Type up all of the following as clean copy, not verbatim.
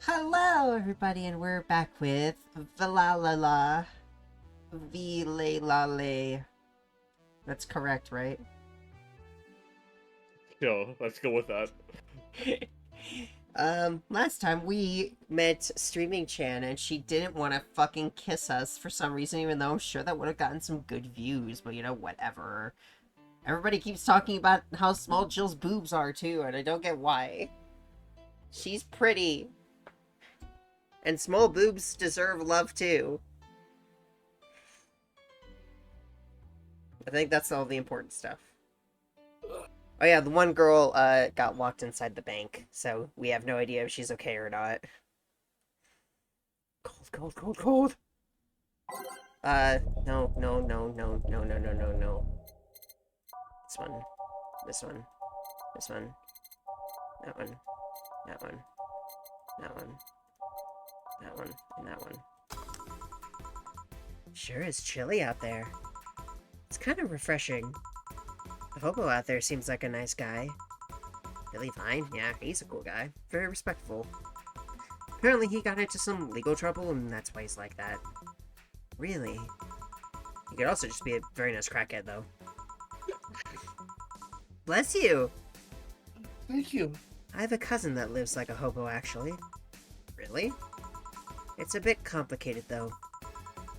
Hello, everybody, and we're back with Valalala Vilelale. That's correct, right? Yo, let's go with that. Last time we met Streaming Chan, and she didn't want to fucking kiss us for some reason, even though I'm sure that would have gotten some good views, but whatever. Everybody keeps talking about how small Jill's boobs are, too, and I don't get why. She's pretty. And small boobs deserve love, too. I think that's all the important stuff. Oh yeah, the one girl got locked inside the bank, so we have no idea if she's okay or not. Cold, cold, cold, cold. No, no, no, no, no, no, no, no, no. This one, this one, this one, that one, that one, that one, that one, and that one. Sure is chilly out there. It's kind of refreshing. The hobo out there seems like a nice guy. Really fine, yeah, he's a cool guy. Very respectful. Apparently he got into some legal trouble, and that's why he's like that. Really? He could also just be a very nice crackhead, though. Bless you! Thank you. I have a cousin that lives like a hobo, actually. Really? It's a bit complicated, though.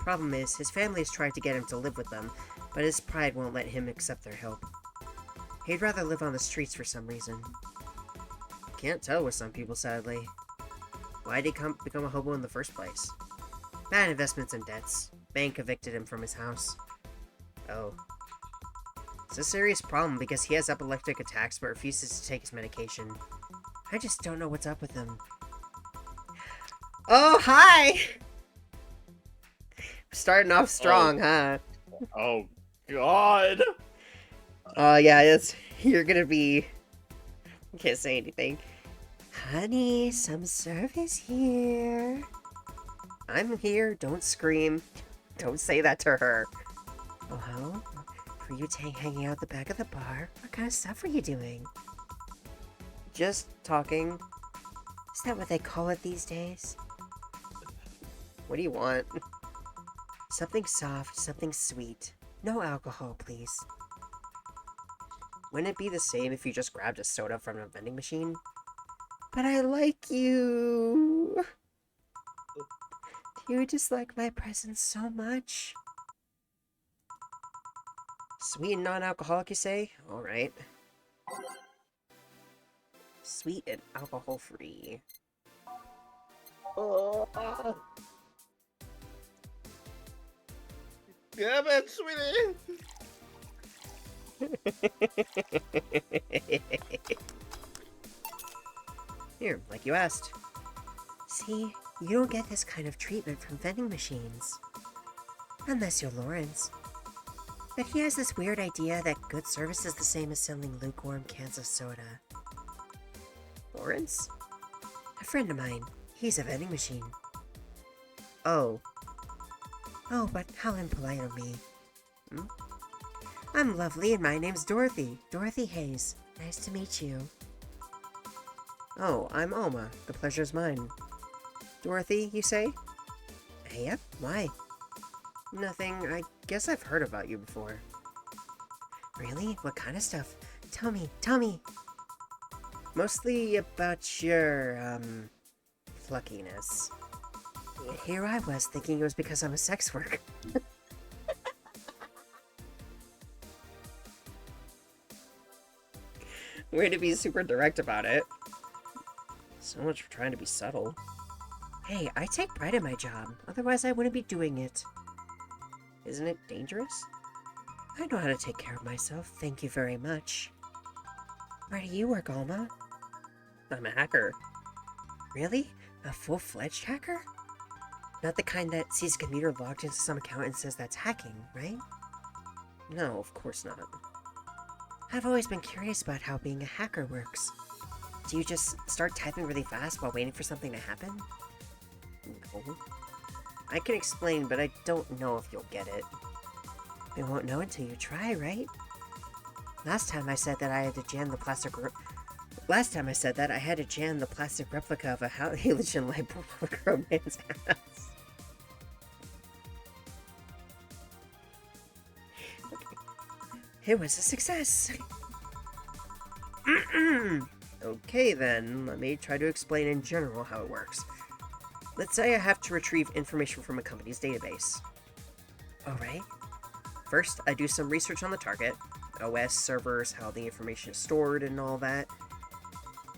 Problem is, his family has tried to get him to live with them, but his pride won't let him accept their help. He'd rather live on the streets for some reason. Can't tell with some people, sadly. Why'd he become a hobo in the first place? Bad investments and debts. Bank evicted him from his house. Oh. It's a serious problem because he has epileptic attacks but refuses to take his medication. I just don't know what's up with him. Oh, hi! Starting off strong, huh? Oh, God. Yeah, you're gonna be... I can't say anything. Honey, some service here. I'm here, don't scream. Don't say that to her. Oh, hello? Were you hanging out the back of the bar? What kind of stuff were you doing? Just talking. Is that what they call it these days? What do you want? Something soft, something sweet. No alcohol, please. Wouldn't it be the same if you just grabbed a soda from a vending machine? But I like you. Do you just like my presence so much? Sweet and non-alcoholic, you say? Alright. Sweet and alcohol-free. Oh. Yeah, man, sweetie. Here, like you asked. See, you don't get this kind of treatment from vending machines. Unless you're Lawrence. But he has this weird idea that good service is the same as selling lukewarm cans of soda. Lawrence? A friend of mine. He's a vending machine. Oh. Oh, but how impolite of me. Hmm? I'm lovely and my name's Dorothy. Dorothy Hayes. Nice to meet you. Oh, I'm Alma. The pleasure's mine. Dorothy, you say? Yep, why? Nothing. I guess I've heard about you before. Really? What kind of stuff? Tell me, tell me! Mostly about your, flunkiness. Here I was thinking it was because I'm a sex worker. Way to be super direct about it. So much for trying to be subtle. Hey, I take pride in my job, otherwise I wouldn't be doing it. Isn't it dangerous? I know how to take care of myself, thank you very much. Where do you work, Alma? I'm a hacker. Really? A full-fledged hacker? Not the kind that sees a computer logged into some account and says that's hacking, right? No, of course not. I've always been curious about how being a hacker works. Do you just start typing really fast while waiting for something to happen? No. I can explain, but I don't know if you'll get it. You won't know until you try, right? Last time I said that I had to jam the Last time I said that, I had to jam the plastic replica of a halogen light bulb over a grown man's ass. It was a success. Okay then, let me try to explain in general how it works. Let's say I have to retrieve information from a company's database. Alright. First, I do some research on the target, OS, servers, how the information is stored, and all that.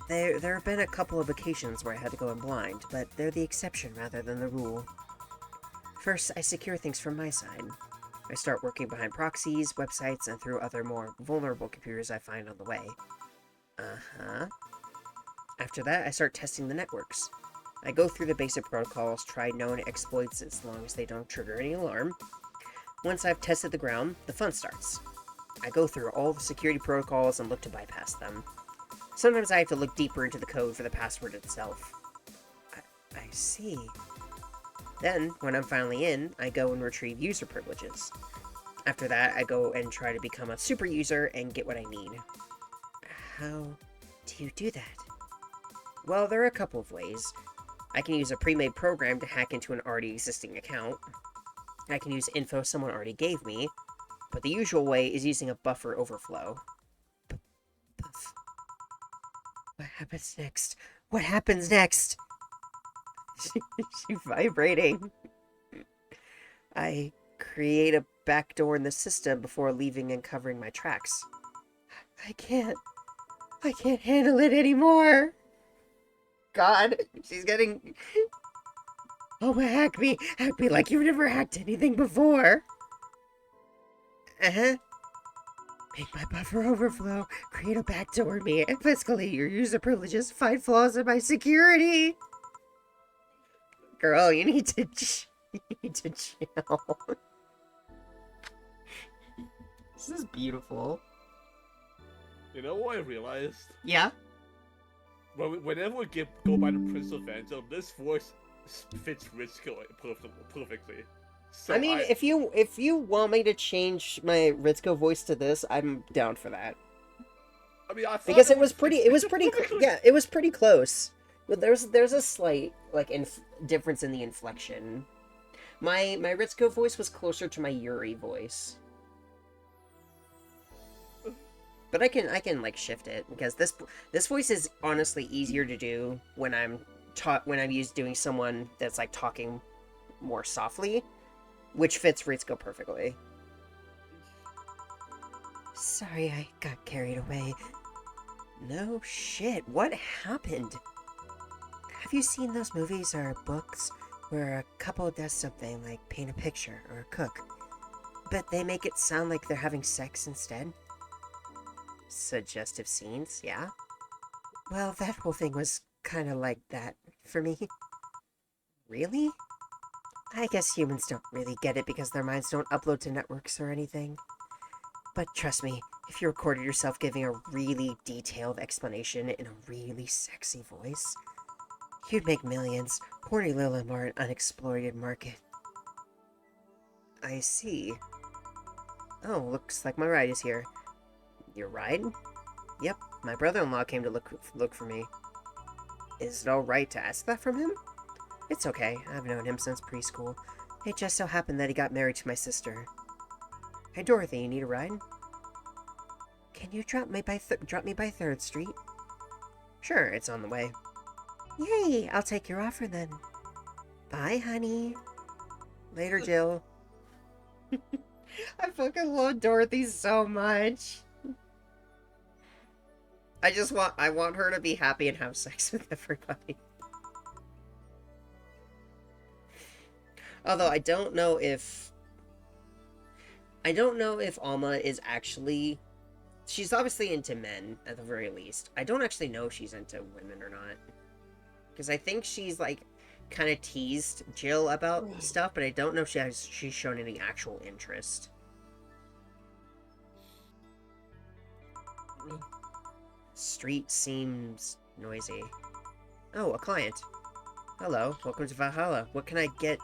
There have been a couple of occasions where I had to go in blind, but they're the exception rather than the rule. First, I secure things from my side. I start working behind proxies, websites, and through other more vulnerable computers I find on the way. After that, I start testing the networks. I go through the basic protocols, try known exploits as long as they don't trigger any alarm. Once I've tested the ground, the fun starts. I go through all the security protocols and look to bypass them. Sometimes I have to look deeper into the code for the password itself. I see. Then, when I'm finally in, I go and retrieve user privileges. After that, I go and try to become a super user and get what I need. How do you do that? Well, there are a couple of ways. I can use a pre-made program to hack into an already existing account. I can use info someone already gave me, but the usual way is using a buffer overflow. Buff. What happens next? What happens next? She's vibrating. I create a backdoor in the system before leaving and covering my tracks. I can't handle it anymore. God, she's getting... Oh, hack me like you've never hacked anything before. Make my buffer overflow, create a backdoor me, and escalate your user privileges, find flaws in my security. Girl, you need to chill. This is beautiful. You know what I realized? Yeah? Whenever we go by the Prince of Phantom, this voice fits Ritsuko perfectly. So I mean, if you want me to change my Ritsuko voice to this, I'm down for that. I mean, I thought Because it was pretty, perfectly. yeah, it was pretty close. But there's a slight difference in the inflection. My Ritsuko voice was closer to my Yuri voice. But I can like shift it because this voice is honestly easier to do when I'm doing someone that's like talking more softly, which fits Ritsuko perfectly. Sorry, I got carried away. No shit, what happened? Have you seen those movies or books where a couple does something like paint a picture or cook, but they make it sound like they're having sex instead? Suggestive scenes, yeah? Well, that whole thing was kind of like that for me. Really? I guess humans don't really get it because their minds don't upload to networks or anything. But trust me, if you recorded yourself giving a really detailed explanation in a really sexy voice, you'd make millions. Horny Lilim are an unexploited market. I see. Oh, looks like my ride is here. Your ride? Yep, my brother-in-law came to look for me. Is it alright to ask that from him? It's okay, I've known him since preschool. It just so happened that he got married to my sister. Hey Dorothy, you need a ride? Can you drop me by 3rd Street? Sure, it's on the way. Yay, I'll take your offer then. Bye, honey. Later, Jill. I fucking love Dorothy so much. I want her to be happy and have sex with everybody. Although I don't know if Alma is actually... She's obviously into men, at the very least. I don't actually know if she's into women or not. Because I think she's, like, kind of teased Jill about stuff, but I don't know if she's shown any actual interest. Street seems noisy. Oh, a client. Hello, welcome to Valhalla. What can I get?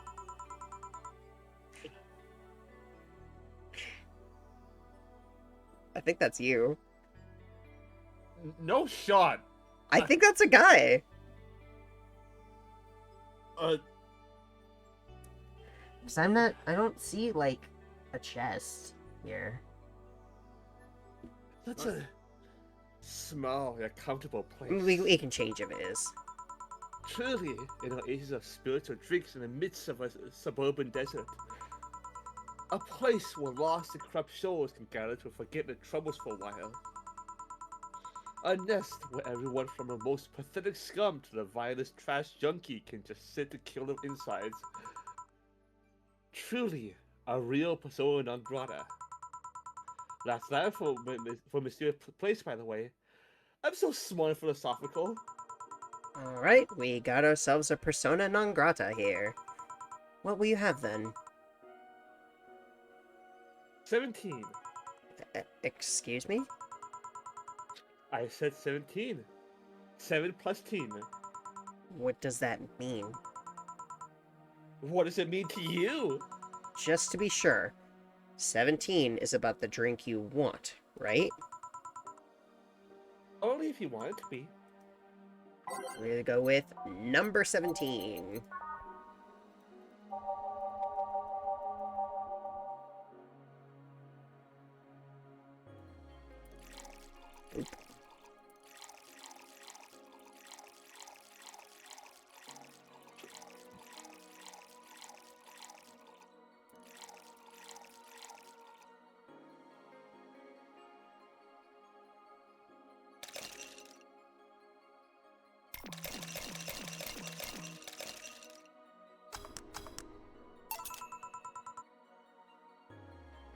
I think that's you. No shot. I think that's a guy. Cause I don't see, like, a chest here. Such a small yet comfortable place. We can change if it is. Truly, in our ages of spiritual drinks in the midst of a suburban desert. A place where lost and corrupt souls can gather to forget their troubles for a while. A nest where everyone from the most pathetic scum to the vilest trash junkie can just sit and kill their insides. Truly, a real persona non grata. That's that for Mysterious Place, by the way. I'm so smart and philosophical. Alright, we got ourselves a persona non grata here. What will you have then? 17. Excuse me? I said 17. 7 plus teen. What does that mean? What does it mean to you? Just to be sure, 17 is about the drink you want, right? Only if you want it to be. We're gonna go with number 17. Oop.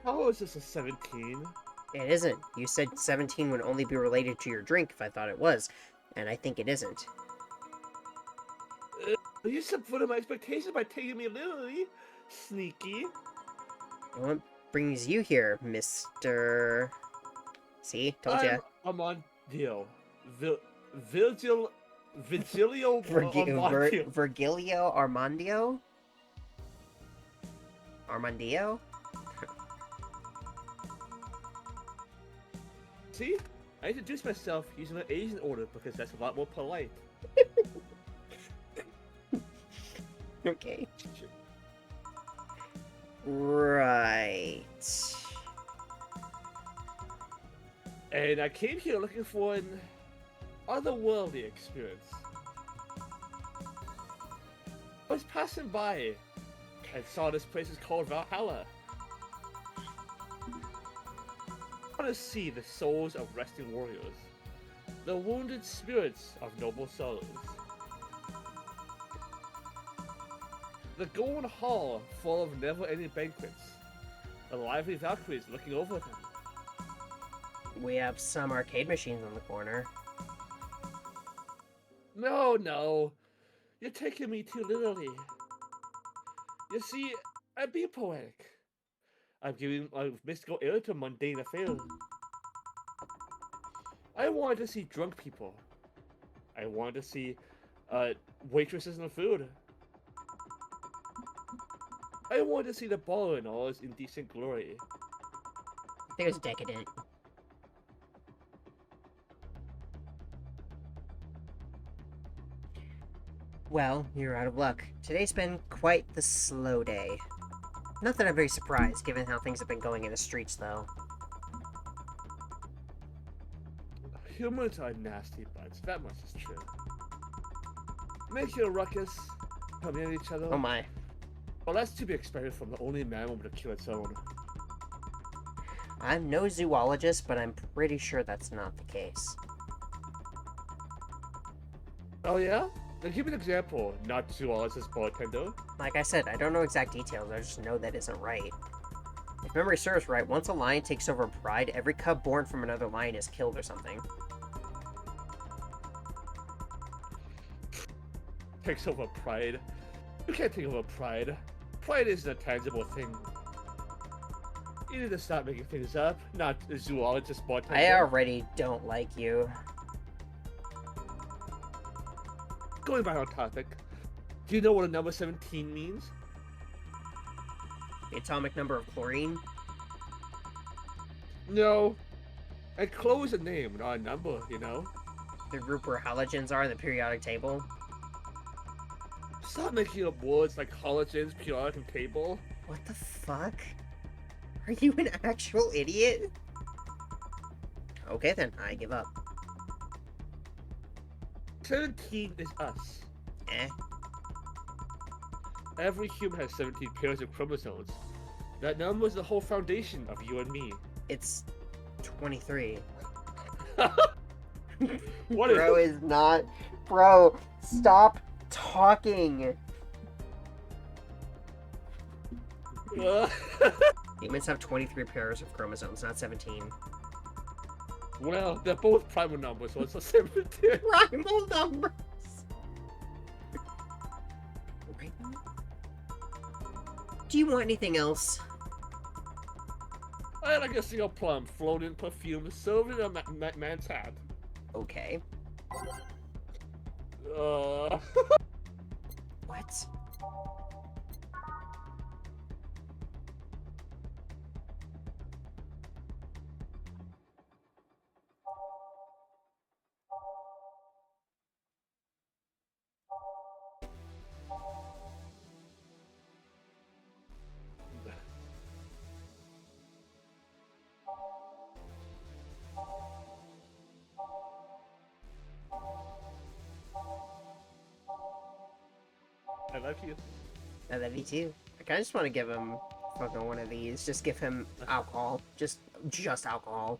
How is this a 17? It isn't. You said 17 would only be related to your drink if I thought it was, and I think it isn't. You subverted my expectations by taking me literally. Sneaky. What brings you here, Mr. See? Told ya. I'm on deal. Virgilio Armando. Virgilio Armandio? Armandio? See? I introduced myself using an Asian order because that's a lot more polite. Okay. Right. And I came here looking for an otherworldly experience. I was passing by and saw this place is called Valhalla. I want to see the souls of resting warriors, the wounded spirits of noble souls. The golden hall full of never-ending banquets, the lively Valkyries looking over them. We have some arcade machines on the corner. No, you're taking me too literally. You see, I'm being poetic. I'm giving my mystical air to mundane affairs. I wanted to see drunk people. I wanted to see waitresses and food. I wanted to see the ball in all its indecent glory. I think it was decadent. Well, you're out of luck. Today's been quite the slow day. Not that I'm very surprised, given how things have been going in the streets, though. Humans are nasty butts, that much is true. Make a ruckus, come at each other. Oh my. Well, that's to be expected from the only mammal to kill its own. I'm no zoologist, but I'm pretty sure that's not the case. Oh yeah? Then give me an example, not zoologist bartender. Like I said, I don't know exact details, I just know that isn't right. If memory serves right, once a lion takes over pride, every cub born from another lion is killed or something. Takes over pride. You can't take over pride. Pride isn't a tangible thing. You need to stop making things up, not a zoologist bartender. I already don't like you. Going back on topic, do you know what a number 17 means? The atomic number of chlorine? No. And Chloe is a name, not a number, you know? the group where halogens are, the periodic table. Stop making up words like halogens, periodic, and table. What the fuck? Are you an actual idiot? Okay then, I give up. 17 is us. Eh. Every human has 17 pairs of chromosomes. That number is the whole foundation of you and me. It's 23. What Bro is not... Bro, stop talking! Humans have 23 pairs of chromosomes, not 17. Well, they're both primal numbers, so it's a 17. Primal numbers! Do you want anything else? I like a single plum floating in perfume, served in a man's hand. Okay. Uh... What? I love you. I love you too. I kinda just want to give him fucking one of these. Just give him alcohol. Just alcohol.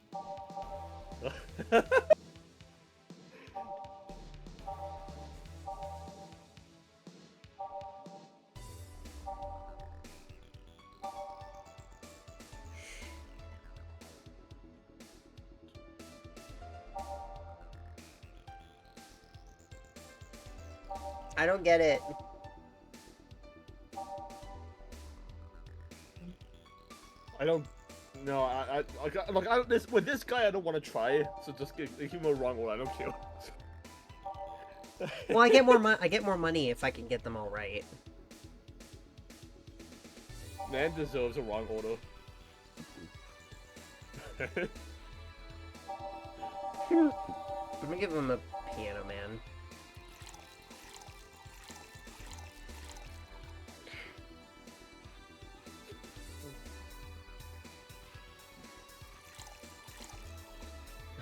I don't get it. I don't. No, with this guy, I don't want to try. So just give him a wrong one. I don't care. Well, I get more money if I can get them all right. Man deserves a wrong order. I'm gonna give him a Piano Man.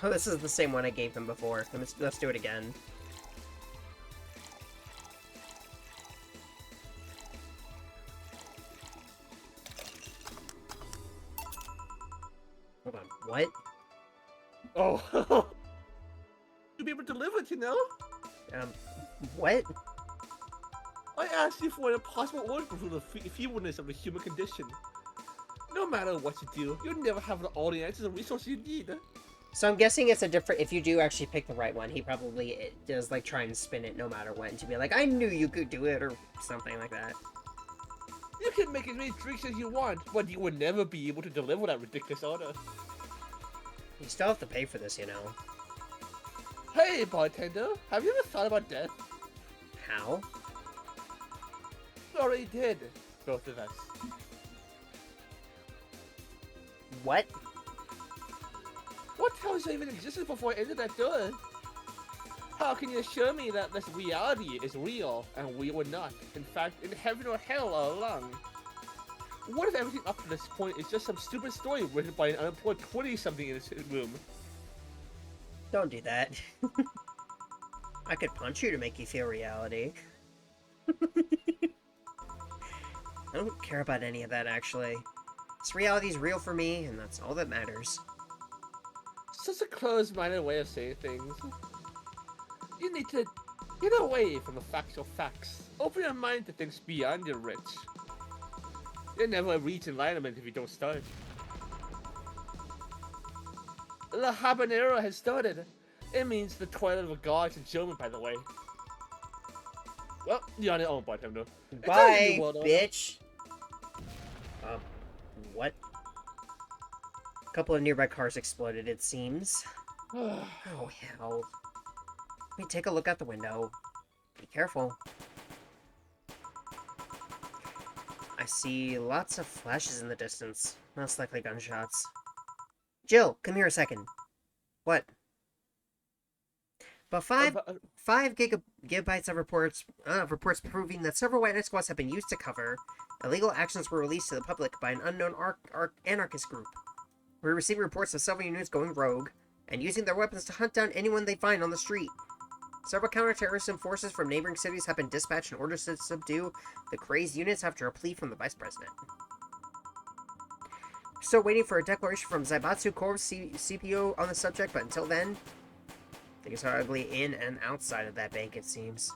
Oh, this is the same one I gave him before. Let's do it again. Hold on, what? Oh, to be able to deliver it, you know? What? I asked you for an impossible order for the feebleness of the human condition. No matter what you do, you'll never have all the answers and resources you need. So I'm guessing it's a different, if you do actually pick the right one, he probably does like try and spin it no matter what, and to be like, I knew you could do it, or something like that. You can make as many drinks as you want, but you will never be able to deliver that ridiculous order. You still have to pay for this, you know. Hey, bartender, have you ever thought about death? How? We already did, both of us. What? What tells you even existed before I entered that door? How can you assure me that this reality is real and we were not, in fact, in heaven or hell all along? What if everything up to this point is just some stupid story written by an unemployed 20-something in this room? Don't do that. I could punch you to make you feel reality. I don't care about any of that, actually. This reality's real for me, and that's all that matters. Such a closed-minded way of saying things. You need to get away from the factual facts. Open your mind to things beyond your reach. You'll never reach enlightenment if you don't start. The habanero has started. It means the toilet of the gods in German, by the way. Well, you're on your own, bartender. Bye, bitch! What? A couple of nearby cars exploded, it seems. Oh, hell. Let me take a look out the window. Be careful. I see lots of flashes in the distance. Most likely gunshots. Jill, come here a second. What? But Uh, five but, uh, five gigabytes of reports proving that several white knight squads have been used to cover illegal actions were released to the public by an unknown anarchist group. We received reports of several units going rogue and using their weapons to hunt down anyone they find on the street. Several counter-terrorism forces from neighboring cities have been dispatched in order to subdue the crazed units after a plea from the vice president. Still waiting for a declaration from Zaibatsu Corps' CPO on the subject, but until then, things are ugly in and outside of that bank, it seems.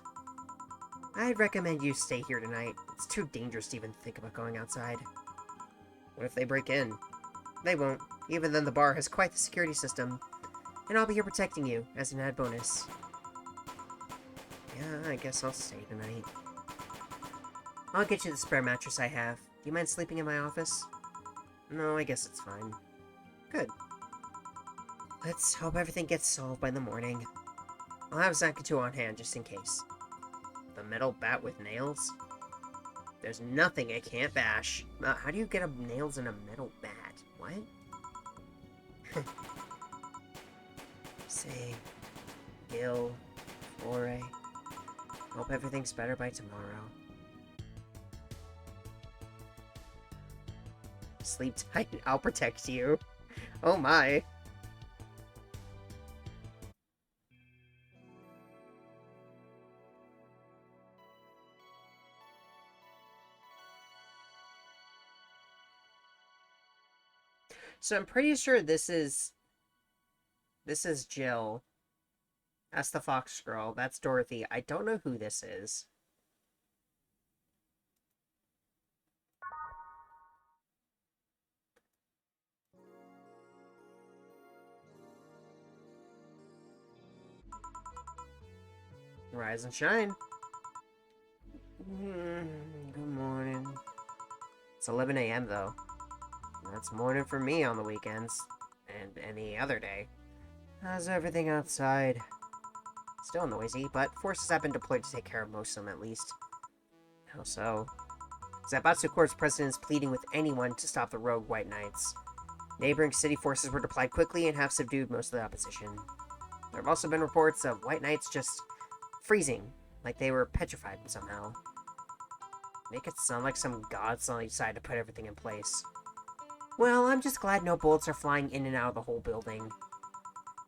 I'd recommend you stay here tonight. It's too dangerous to even think about going outside. What if they break in? They won't. Even then, the bar has quite the security system. And I'll be here protecting you, as an added bonus. Yeah, I guess I'll stay tonight. I'll get you the spare mattress I have. Do you mind sleeping in my office? No, I guess it's fine. Good. Let's hope everything gets solved by the morning. I'll have Zakatu on hand, just in case. The metal bat with nails? There's nothing it can't bash. How do you get nails in a metal bat? What? Say, Gil, Foray. Hope everything's better by tomorrow. Sleep tight, I'll protect you. Oh my. So I'm pretty sure this is Jill. That's the Fox girl. That's Dorothy. I don't know who this is. Rise and shine. Good morning. It's 11 a.m. though. That's morning for me on the weekends. And any other day. How's everything outside? Still noisy, but forces have been deployed to take care of most of them at least. How so? Zaibatsu Corps' president is pleading with anyone to stop the rogue White Knights. Neighboring city forces were deployed quickly and have subdued most of the opposition. There have also been reports of White Knights just freezing, like they were petrified somehow. Make it sound like some god suddenly decided to put everything in place. Well, I'm just glad no bullets are flying in and out of the whole building.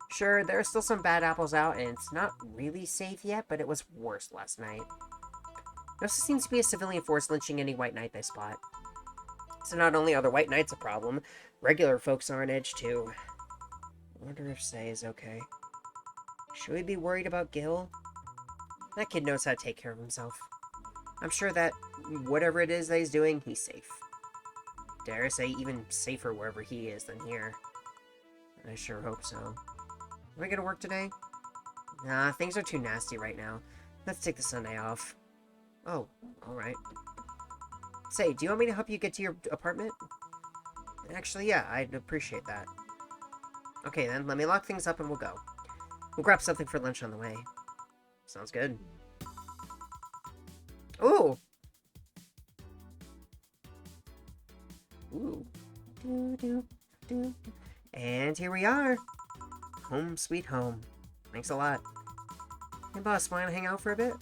Sure, there are still some bad apples out, and it's not really safe yet, but it was worse last night. There also seems to be a civilian force lynching any White Knight they spot. So not only are the White Knights a problem, regular folks are on edge too. I wonder if Say is okay. Should we be worried about Gil? That kid knows how to take care of himself. I'm sure that whatever it is that he's doing, he's safe. Dare I say even safer wherever he is than here. I sure hope so. Am I gonna work today? Nah, things are too nasty right now. Let's take the Sunday off. Oh, alright. Say, do you want me to help you get to your apartment? Actually, yeah, I'd appreciate that. Okay then, let me lock things up and we'll go. We'll grab something for lunch on the way. Sounds good. Ooh! Ooh. And here we are. Home sweet home. Thanks a lot. Hey boss, wanna hang out for a bit?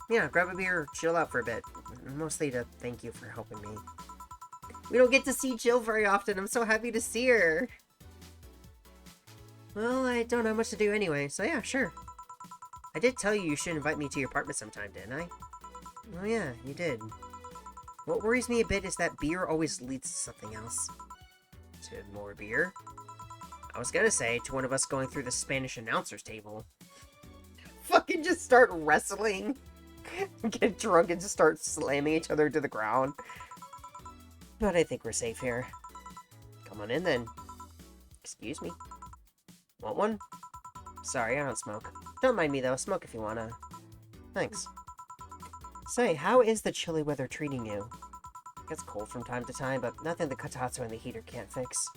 Yeah, grab a beer, chill out for a bit. Mostly to thank you for helping me. We don't get to see Jill very often. I'm so happy to see her. Well, I don't have much to do anyway, so yeah, sure. I did tell you should invite me to your apartment sometime, didn't I? Oh yeah, you did. What worries me a bit is that beer always leads to something else. To more beer? I was gonna say, to one of us going through the Spanish announcer's table. Fucking just start wrestling. Get drunk and just start slamming each other to the ground. But I think we're safe here. Come on in then. Excuse me. Want one? Sorry, I don't smoke. Don't mind me though, smoke if you wanna. Thanks. Say, how is the chilly weather treating you? It gets cold from time to time, but nothing the Katatsu and the heater can't fix.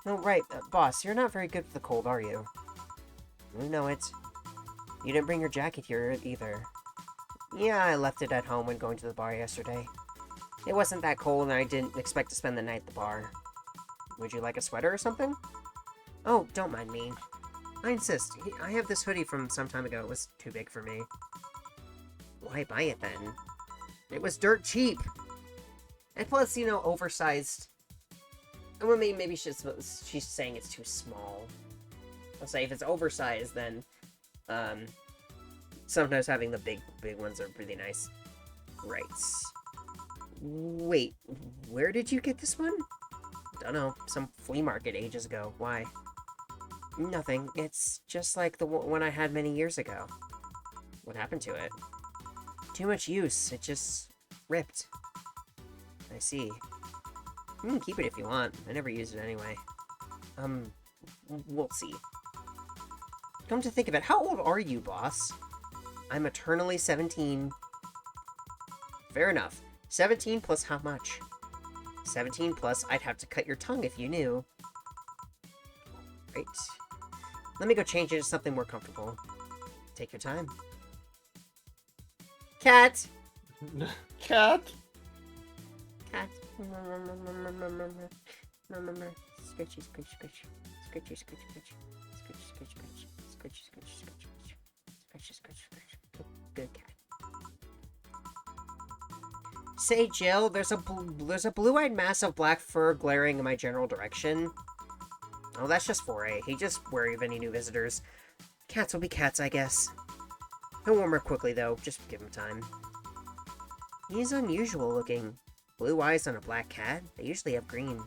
Oh, right, boss, you're not very good for the cold, are you? We know it. You didn't bring your jacket here either. Yeah, I left it at home when going to the bar yesterday. It wasn't that cold and I didn't expect to spend the night at the bar. Would you like a sweater or something? Oh, don't mind me. I insist. I have this hoodie from some time ago. It was too big for me. Why buy it then? It was dirt cheap. And plus, you know, oversized. Well, maybe she's saying it's too small. I'll say if it's oversized, then sometimes having the big ones are really nice. Right. Wait, where did you get this one? Don't know. Some flea market ages ago. Why? Nothing. It's just like the one I had many years ago. What happened to it? Too much use. It just ripped. I see. You can keep it if you want. I never used it anyway. We'll see. Come to think of it, how old are you, boss? I'm eternally 17. Fair enough. 17 plus how much? 17 plus I'd have to cut your tongue if you knew. Right. Let me go change it to something more comfortable. Take your time. Cat! Cat? Cat. Scratchy, scratchy, scratchy. Scratchy, scratchy, scratchy. Scratchy, scratchy, scratchy. Scratchy, scratchy, scratchy. Scratchy, scratchy, scratchy. Good cat. Say, Jill, there's a blue-eyed mass of black fur glaring in my general direction. Oh, that's just Foray. He just wary of any new visitors. Cats will be cats, I guess. He'll warm up quickly, though. Just give him time. He's unusual looking. Blue eyes on a black cat? They usually have green.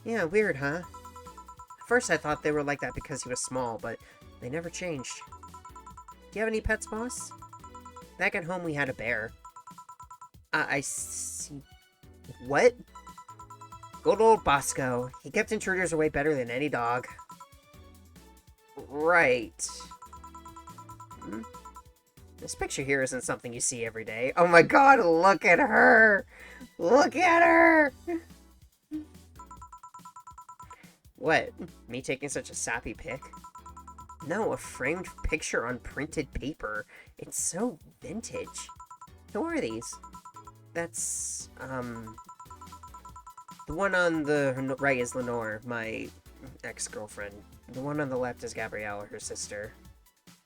Yeah, weird, huh? At first I thought they were like that because he was small, but they never changed. Do you have any pets, boss? Back at home we had a bear. I see. What? Good old Bosco. He kept intruders away better than any dog. Right. This picture here isn't something you see every day. Oh my god, look at her! Look at her! What? Me taking such a sappy pic? No, a framed picture on printed paper. It's so vintage. Who are these? That's, the one on the right is Lenore, my ex-girlfriend. The one on the left is Gabrielle, her sister.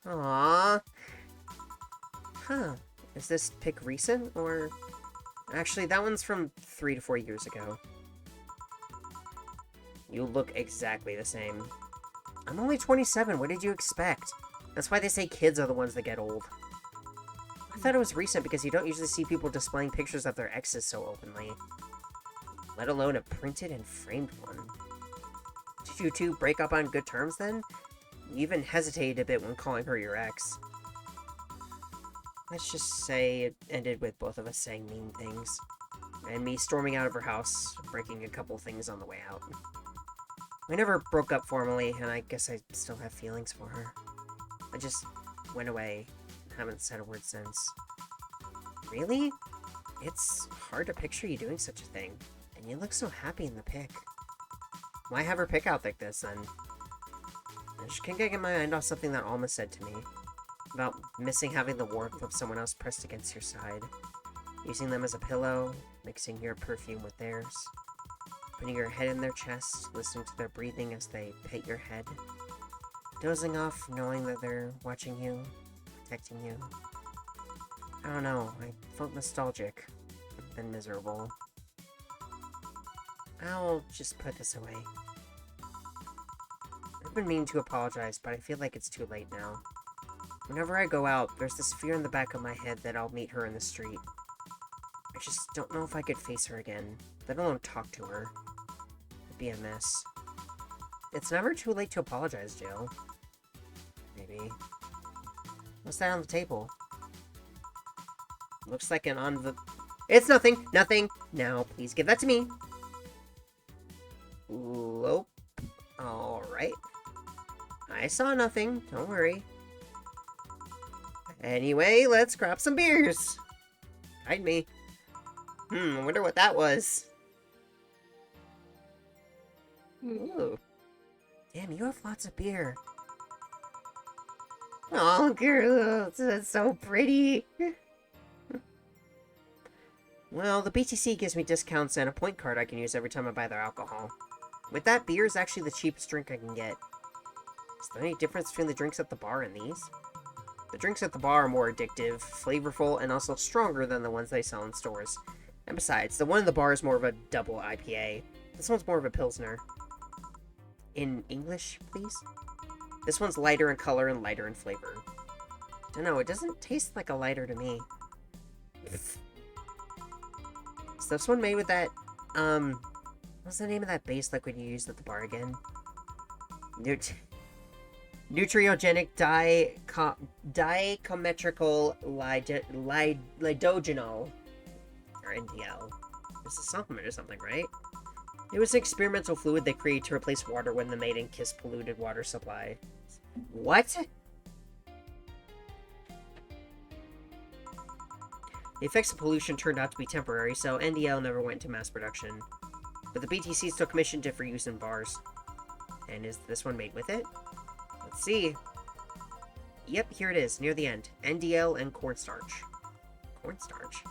Aww. Huh. Is this pic recent, or... Actually, that one's from 3 to 4 years ago. You look exactly the same. I'm only 27, what did you expect? That's why they say kids are the ones that get old. I thought it was recent because you don't usually see people displaying pictures of their exes so openly. Let alone a printed and framed one. Did you two break up on good terms then? You even hesitated a bit when calling her your ex. Let's just say it ended with both of us saying mean things. And me storming out of her house, breaking a couple things on the way out. We never broke up formally, and I guess I still have feelings for her. I just went away. Haven't said a word since. Really? It's hard to picture you doing such a thing. And you look so happy in the pic. Why have her pic out like this, then? I just can't get my mind off something that Alma said to me. About missing having the warmth of someone else pressed against your side. Using them as a pillow, mixing your perfume with theirs. Putting your head in their chest, listening to their breathing as they pet your head. Dozing off, knowing that they're watching you, protecting you. I don't know, I felt nostalgic, then miserable. I'll just put this away. I've been meaning to apologize, but I feel like it's too late now. Whenever I go out, there's this fear in the back of my head that I'll meet her in the street. I just don't know if I could face her again, let alone talk to her. It'd be a mess. It's never too late to apologize, Jill. Maybe. What's that on the table? Looks like an It's nothing! Nothing! Now, please give that to me! Nope. Alright. I saw nothing, don't worry. Anyway, let's grab some beers! Hide me. I wonder what that was. Ooh. Damn, you have lots of beer. Oh, girl, that's so pretty. Well, the BTC gives me discounts and a point card I can use every time I buy their alcohol. With that, beer is actually the cheapest drink I can get. Is there any difference between the drinks at the bar and these? The drinks at the bar are more addictive, flavorful, and also stronger than the ones they sell in stores. And besides, the one in the bar is more of a double IPA. This one's more of a Pilsner. In English, please? This one's lighter in color and lighter in flavor. Don't know, it doesn't taste like a lighter to me. Is this one made with that, what's the name of that base liquid you used at the bar again? Nutriogenic dichometrical lidogenol, or NDL. It's a supplement or something, right? It was an experimental fluid they created to replace water when the maiden kissed polluted water supply. What? The effects of pollution turned out to be temporary, so NDL never went into mass production. But the BTC still commissioned it for use in bars. And is this one made with it? Let's see. Yep, here it is, near the end. NDL and cornstarch. Cornstarch?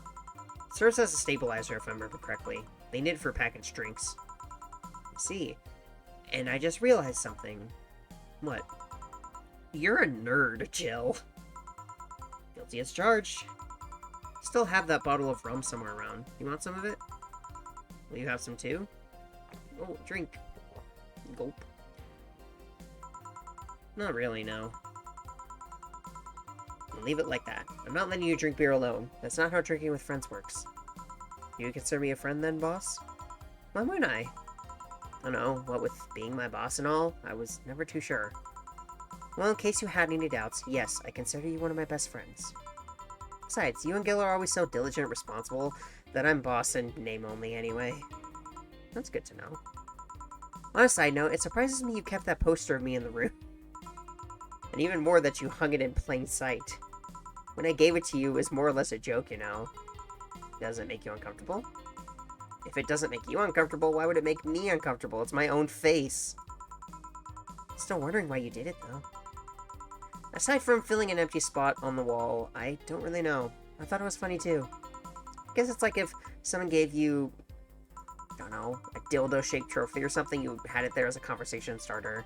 Serves as a stabilizer, if I remember correctly. They need it for packaged drinks. I see. And I just realized something. What? You're a nerd, Jill. Guilty as charged. Still have that bottle of rum somewhere around. You want some of it? Will you have some too? Oh, drink. Gulp. Not really, no. Leave it like that. I'm not letting you drink beer alone. That's not how drinking with friends works. You consider me a friend then, boss? Why wouldn't I? I don't know, what with being my boss and all, I was never too sure. Well, in case you had any doubts, yes, I consider you one of my best friends. Besides, you and Gil are always so diligent and responsible that I'm boss in name only anyway. That's good to know. On a side note, it surprises me you kept that poster of me in the room. And even more that you hung it in plain sight. When I gave it to you, it was more or less a joke, you know. Does it make you uncomfortable? If it doesn't make you uncomfortable, why would it make me uncomfortable? It's my own face. Still wondering why you did it, though. Aside from filling an empty spot on the wall, I don't really know. I thought it was funny, too. I guess it's like if someone gave you, I don't know, a dildo-shaped trophy or something, you had it there as a conversation starter.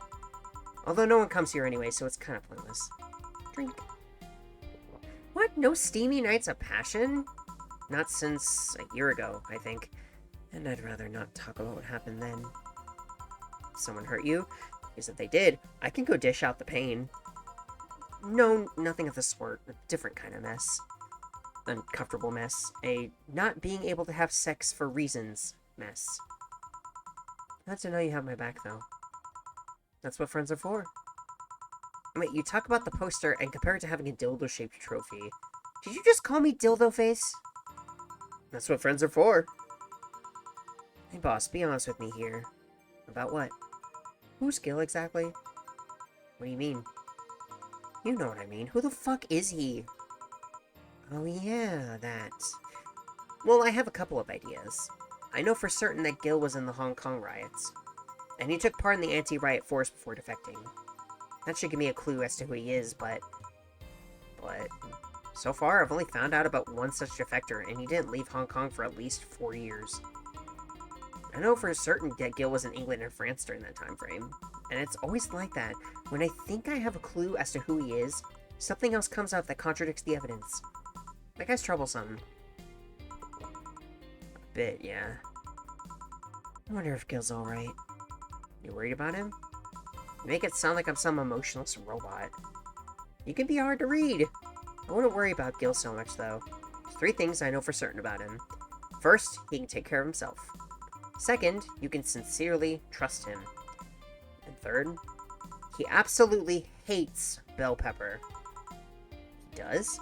Although no one comes here anyway, so it's kind of pointless. Drink. What? No steamy nights of passion? Not since a year ago, I think. And I'd rather not talk about what happened then. Someone hurt you? Because if they did, I can go dish out the pain. No, nothing of the sort. A different kind of mess. Uncomfortable mess. A not being able to have sex for reasons mess. Glad to know you have my back, though. That's what friends are for. Wait, you talk about the poster and compare it to having a dildo-shaped trophy. Did you just call me dildo face? That's what friends are for. Hey boss, be honest with me here. About what? Who's Gil exactly? What do you mean? You know what I mean. Who the fuck is he? Oh yeah, that. Well, I have a couple of ideas. I know for certain that Gil was in the Hong Kong riots. And he took part in the anti-riot force before defecting. That should give me a clue as to who he is, but so far I've only found out about one such defector, and he didn't leave Hong Kong for at least 4 years. I know for certain that Gil was in England and France during that time frame, and it's always like that. When I think I have a clue as to who he is, something else comes up that contradicts the evidence. That guy's troublesome. A bit, yeah. I wonder if Gil's alright. You worried about him? You make it sound like I'm some emotionless robot. You can be hard to read. I wouldn't worry about Gil so much, though. There's 3 things I know for certain about him. First, he can take care of himself. Second, you can sincerely trust him. And third, he absolutely hates bell pepper. He does?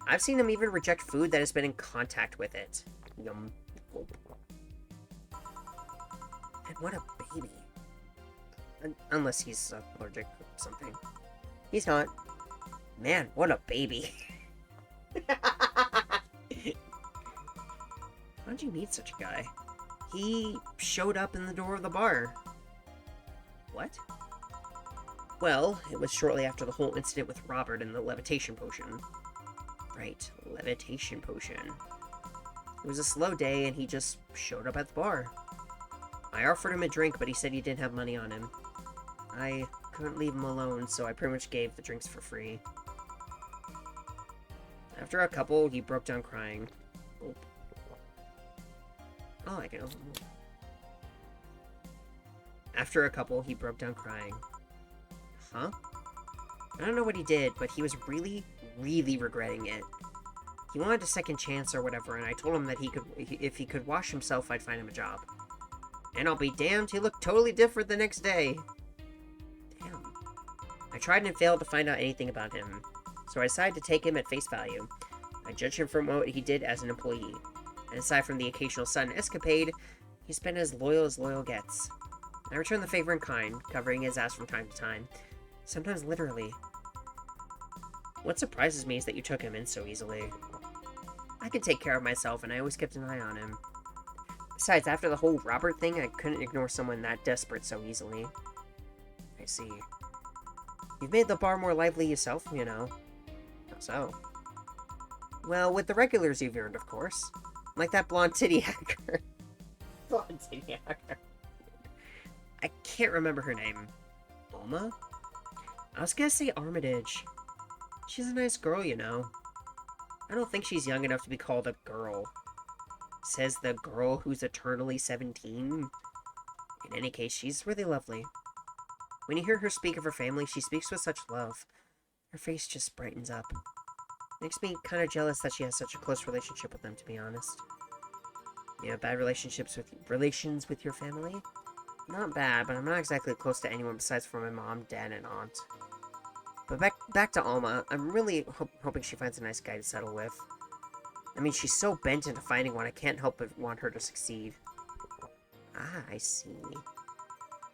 I've seen him even reject food that has been in contact with it. Yum. And what a baby. Unless he's allergic or something. He's not. Man, what a baby. How'd you meet such a guy? He showed up in the door of the bar. What? Well, it was shortly after the whole incident with Robert and the levitation potion. Right, levitation potion. It was a slow day and he just showed up at the bar. I offered him a drink, but he said he didn't have money on him. I couldn't leave him alone, so I pretty much gave the drinks for free. After a couple, he broke down crying. Oh, I can open more. After a couple, he broke down crying. Huh? I don't know what he did, but he was really, really regretting it. He wanted a second chance or whatever, and I told him that if he could wash himself, I'd find him a job. And I'll be damned, he looked totally different the next day. Damn. I tried and failed to find out anything about him, so I decided to take him at face value. I judged him from what he did as an employee. And aside from the occasional sudden escapade, he's been as loyal gets. I returned the favor in kind, covering his ass from time to time. Sometimes literally. What surprises me is that you took him in so easily. I could take care of myself, and I always kept an eye on him. Besides, after the whole Robert thing, I couldn't ignore someone that desperate so easily. I see. You've made the bar more lively yourself, you know. How so? Well, with the regulars you've earned, of course. Like that blonde titty hacker. Blonde titty hacker. I can't remember her name. Alma? I was gonna say Armitage. She's a nice girl, you know. I don't think she's young enough to be called a girl. Says the girl who's eternally 17. In any case, she's really lovely. When you hear her speak of her family, she speaks with such love. Her face just brightens up. Makes me kind of jealous that she has such a close relationship with them, to be honest. You know, bad relations with your family? Not bad, but I'm not exactly close to anyone besides for my mom, dad, and aunt. But back to Alma, I'm really hoping she finds a nice guy to settle with. I mean, she's so bent into finding one, I can't help but want her to succeed. Ah, I see.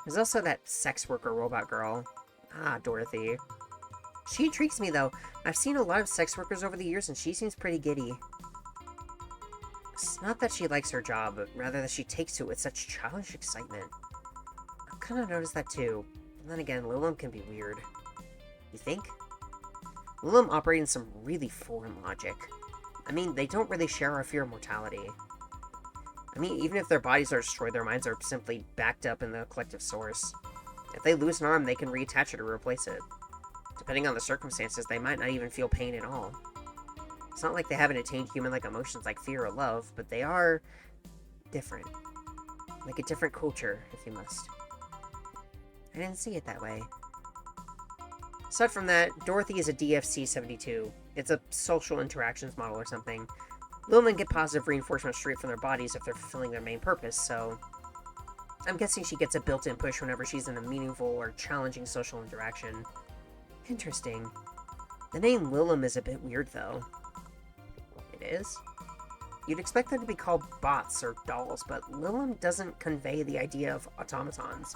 There's also that sex worker robot girl. Ah, Dorothy. She intrigues me, though. I've seen a lot of sex workers over the years, and she seems pretty giddy. It's not that she likes her job, but rather that she takes to it with such childish excitement. I've kind of noticed that, too. And then again, Lilum can be weird. You think? Lilum operate in some really foreign logic. I mean, they don't really share our fear of mortality. I mean, even if their bodies are destroyed, their minds are simply backed up in the collective source. If they lose an arm, they can reattach it or replace it. Depending on the circumstances, they might not even feel pain at all. It's not like they haven't attained human-like emotions like fear or love, but they are different. Like a different culture, if you must. I didn't see it that way. Aside from that, Dorothy is a DFC-72. It's a social interactions model or something. Lumen get positive reinforcement straight from their bodies if they're fulfilling their main purpose, so I'm guessing she gets a built-in push whenever she's in a meaningful or challenging social interaction. Interesting. The name Lilum is a bit weird, though. It is? You'd expect them to be called bots or dolls, but Lilum doesn't convey the idea of automatons.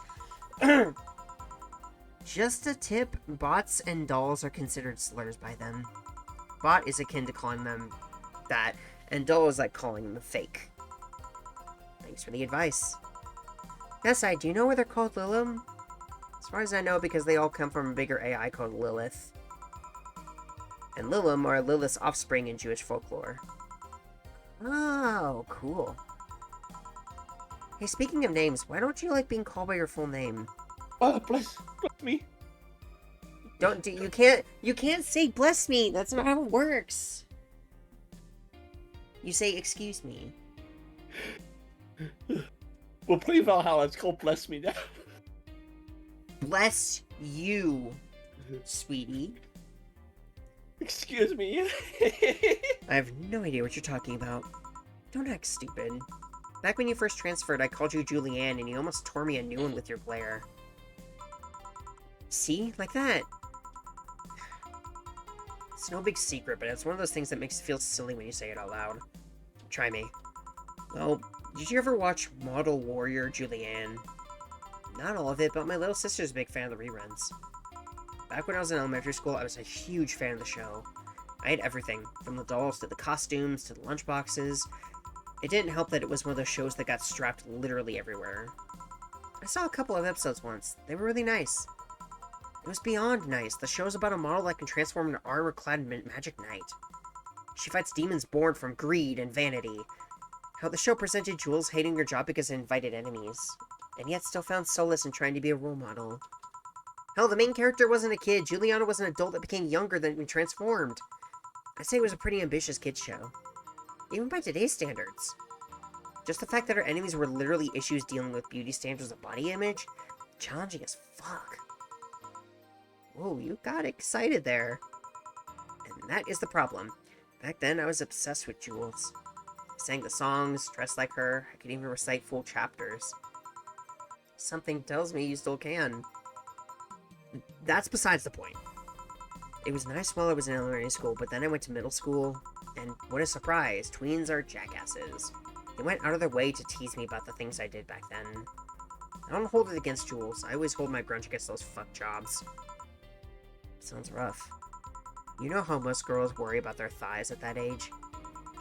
Just a tip, bots and dolls are considered slurs by them. Bot is akin to calling them that, and doll is like calling them fake. Thanks for the advice. That side, do you know why they're called Lilum? As far as I know, because they all come from a bigger AI called Lilith. And Lilum are Lilith's offspring in Jewish folklore. Oh, cool. Hey, speaking of names, why don't you like being called by your full name? Oh, bless me. You can't say bless me. That's not how it works. You say excuse me. We'll play Valhalla. It's called Bless Me now. Bless you, sweetie. Excuse me. I have no idea what you're talking about. Don't act stupid. Back when you first transferred, I called you Julianne, and you almost tore me a new one with your glare. See? Like that. It's no big secret, but it's one of those things that makes you feel silly when you say it out loud. Try me. Well, did you ever watch Model Warrior Julianne? Not all of it, but my little sister's a big fan of the reruns. Back when I was in elementary school, I was a huge fan of the show. I had everything, from the dolls to the costumes to the lunchboxes. It didn't help that it was one of those shows that got strapped literally everywhere. I saw a couple of episodes once. They were really nice. It was beyond nice. The show's about a model that can transform into armor-clad magic knight. She fights demons born from greed and vanity. How the show presented Jules hating her job because it invited enemies, and yet still found solace in trying to be a role model. Hell, the main character wasn't a kid. Juliana was an adult that became younger than we transformed. I'd say it was a pretty ambitious kids show. Even by today's standards. Just the fact that our enemies were literally issues dealing with beauty standards of body image, challenging as fuck. Whoa, you got excited there. And that is the problem. Back then, I was obsessed with Jules. I sang the songs, dressed like her, I could even recite full chapters. Something tells me you still can. That's besides the point. It was nice while I was in elementary school, but then I went to middle school, and what a surprise, tweens are jackasses. They went out of their way to tease me about the things I did back then. I don't hold it against Jules, I always hold my grudge against those fuck jobs. Sounds rough. You know how most girls worry about their thighs at that age?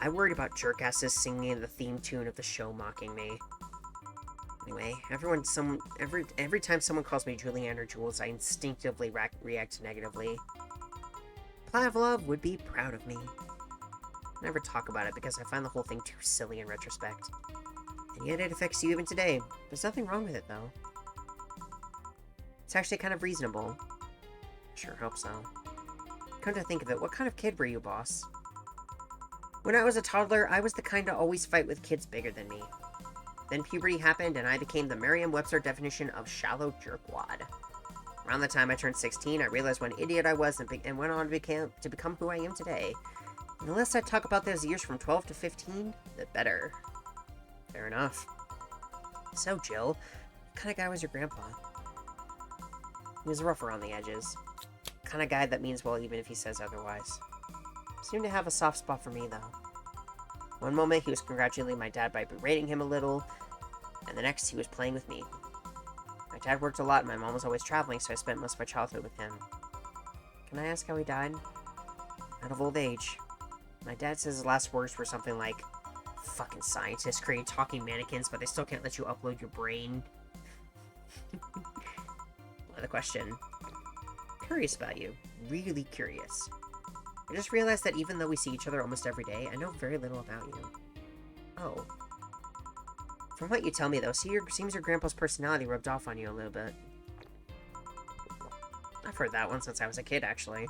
I worried about jerkasses singing the theme tune of the show mocking me. Anyway, every time someone calls me Julianne or Jules, I instinctively react negatively. Pavlov would be proud of me. I never talk about it because I find the whole thing too silly in retrospect. And yet it affects you even today. There's nothing wrong with it, though. It's actually kind of reasonable. Sure hope so. Come to think of it, what kind of kid were you, boss? When I was a toddler, I was the kind to always fight with kids bigger than me. Then puberty happened, and I became the Merriam-Webster definition of shallow jerkwad. Around the time I turned 16, I realized what an idiot I was and went on to become who I am today. And the less I talk about those years from 12 to 15, the better. Fair enough. So, Jill, what kind of guy was your grandpa? He was rough around the edges. Kind of guy that means well even if he says otherwise. Seemed to have a soft spot for me, though. One moment he was congratulating my dad by berating him a little, and the next he was playing with me. My dad worked a lot and my mom was always traveling, so I spent most of my childhood with him. Can I ask how he died? Out of old age. My dad says his last words were something like, "Fucking scientists create talking mannequins, but they still can't let you upload your brain." Another question. Curious about you. Really curious. I just realized that even though we see each other almost every day, I know very little about you. Oh. From what you tell me, though, seems your grandpa's personality rubbed off on you a little bit. I've heard that one since I was a kid, actually.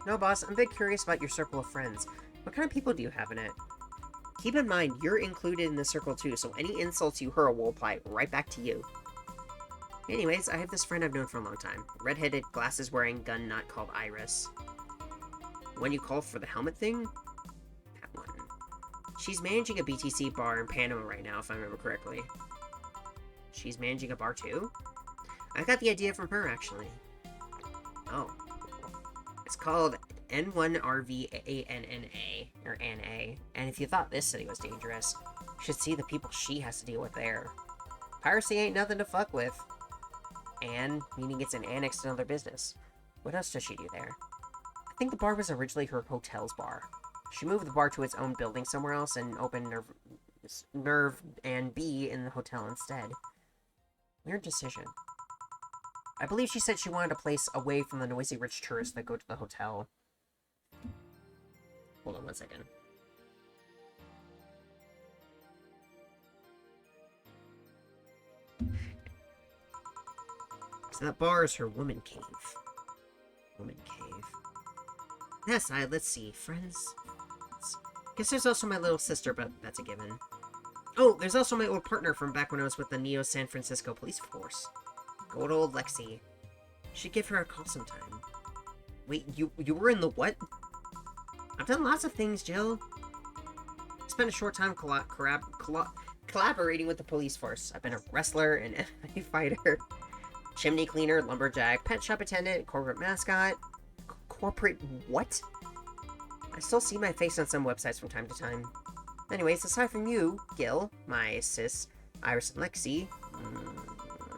No, boss, I'm a bit curious about your circle of friends. What kind of people do you have in it? Keep in mind, you're included in the circle too, so any insults you hurl will apply right back to you. Anyways, I have this friend I've known for a long time. Red-headed, glasses-wearing, gun nut called Iris. When you call for the helmet thing? That one. She's managing a BTC bar in Panama right now, if I remember correctly. She's managing a bar too? I got the idea from her, actually. Oh. It's called N1RVANNA, or NA, and if you thought this city was dangerous, you should see the people she has to deal with there. Piracy ain't nothing to fuck with. And, meaning it's an annex to another business. What else does she do there? I think the bar was originally her hotel's bar. She moved the bar to its own building somewhere else and opened Nerve and B in the hotel instead. Weird decision. I believe she said she wanted a place away from the noisy rich tourists that go to the hotel. Hold on one second. So that bar is her woman cave. Woman cave. That aside, let's see. Friends? Guess there's also my little sister, but that's a given. Oh, there's also my old partner from back when I was with the Neo San Francisco Police Force. Good old Lexi. Should give her a call sometime. Wait, you were in the what? I've done lots of things, Jill. Spent a short time collaborating with the police force. I've been a wrestler, an MMA fighter, chimney cleaner, lumberjack, pet shop attendant, corporate mascot. Corporate what? I still see my face on some websites from time to time. Anyways, aside from you, Gil, my sis, Iris and Lexi,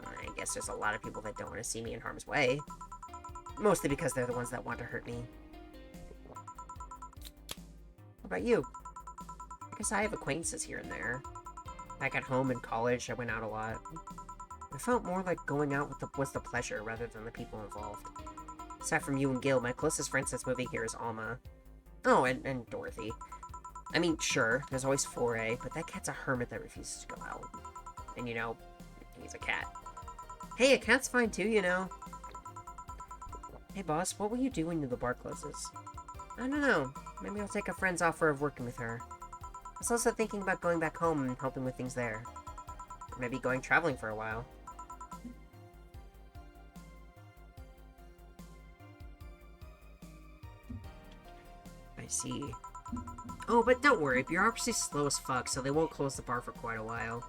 I guess there's a lot of people that don't want to see me in harm's way. Mostly because they're the ones that want to hurt me. What about you? I guess I have acquaintances here and there. Back at home in college, I went out a lot. I felt more like going out was the pleasure rather than the people involved. Aside from you and Gil, my closest friend since moving here is Alma. Oh, and Dorothy. I mean, sure, there's always Foray, but that cat's a hermit that refuses to go out. And you know, he's a cat. Hey, a cat's fine too, you know. Hey, boss, what will you do when the bar closes? I don't know. Maybe I'll take a friend's offer of working with her. I was also thinking about going back home and helping with things there. Or maybe going traveling for a while. I see. Oh, but don't worry, bureaucracy's slow as fuck, so they won't close the bar for quite a while.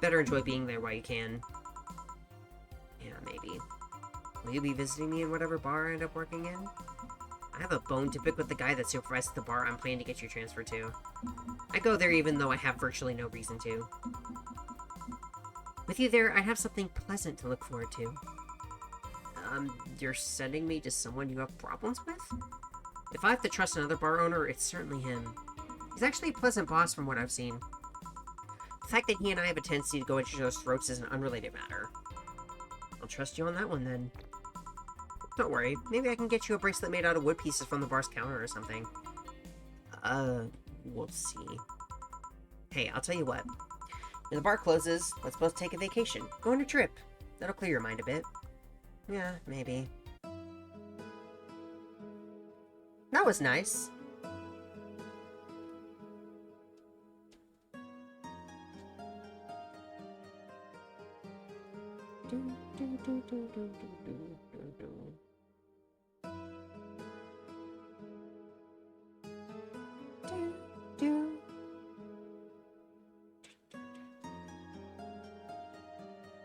Better enjoy being there while you can. Yeah, maybe. Will you be visiting me in whatever bar I end up working in? I have a bone to pick with the guy that supervises the bar I'm planning to get you transferred to. I go there even though I have virtually no reason to. With you there, I'd have something pleasant to look forward to. You're sending me to someone you have problems with? If I have to trust another bar owner, it's certainly him. He's actually a pleasant boss from what I've seen. The fact that he and I have a tendency to go at each other's throats is an unrelated matter. I'll trust you on that one, then. Don't worry, maybe I can get you a bracelet made out of wood pieces from the bar's counter or something. We'll see. Hey, I'll tell you what. When the bar closes, let's both take a vacation. Go on a trip. That'll clear your mind a bit. Yeah, maybe. That was nice.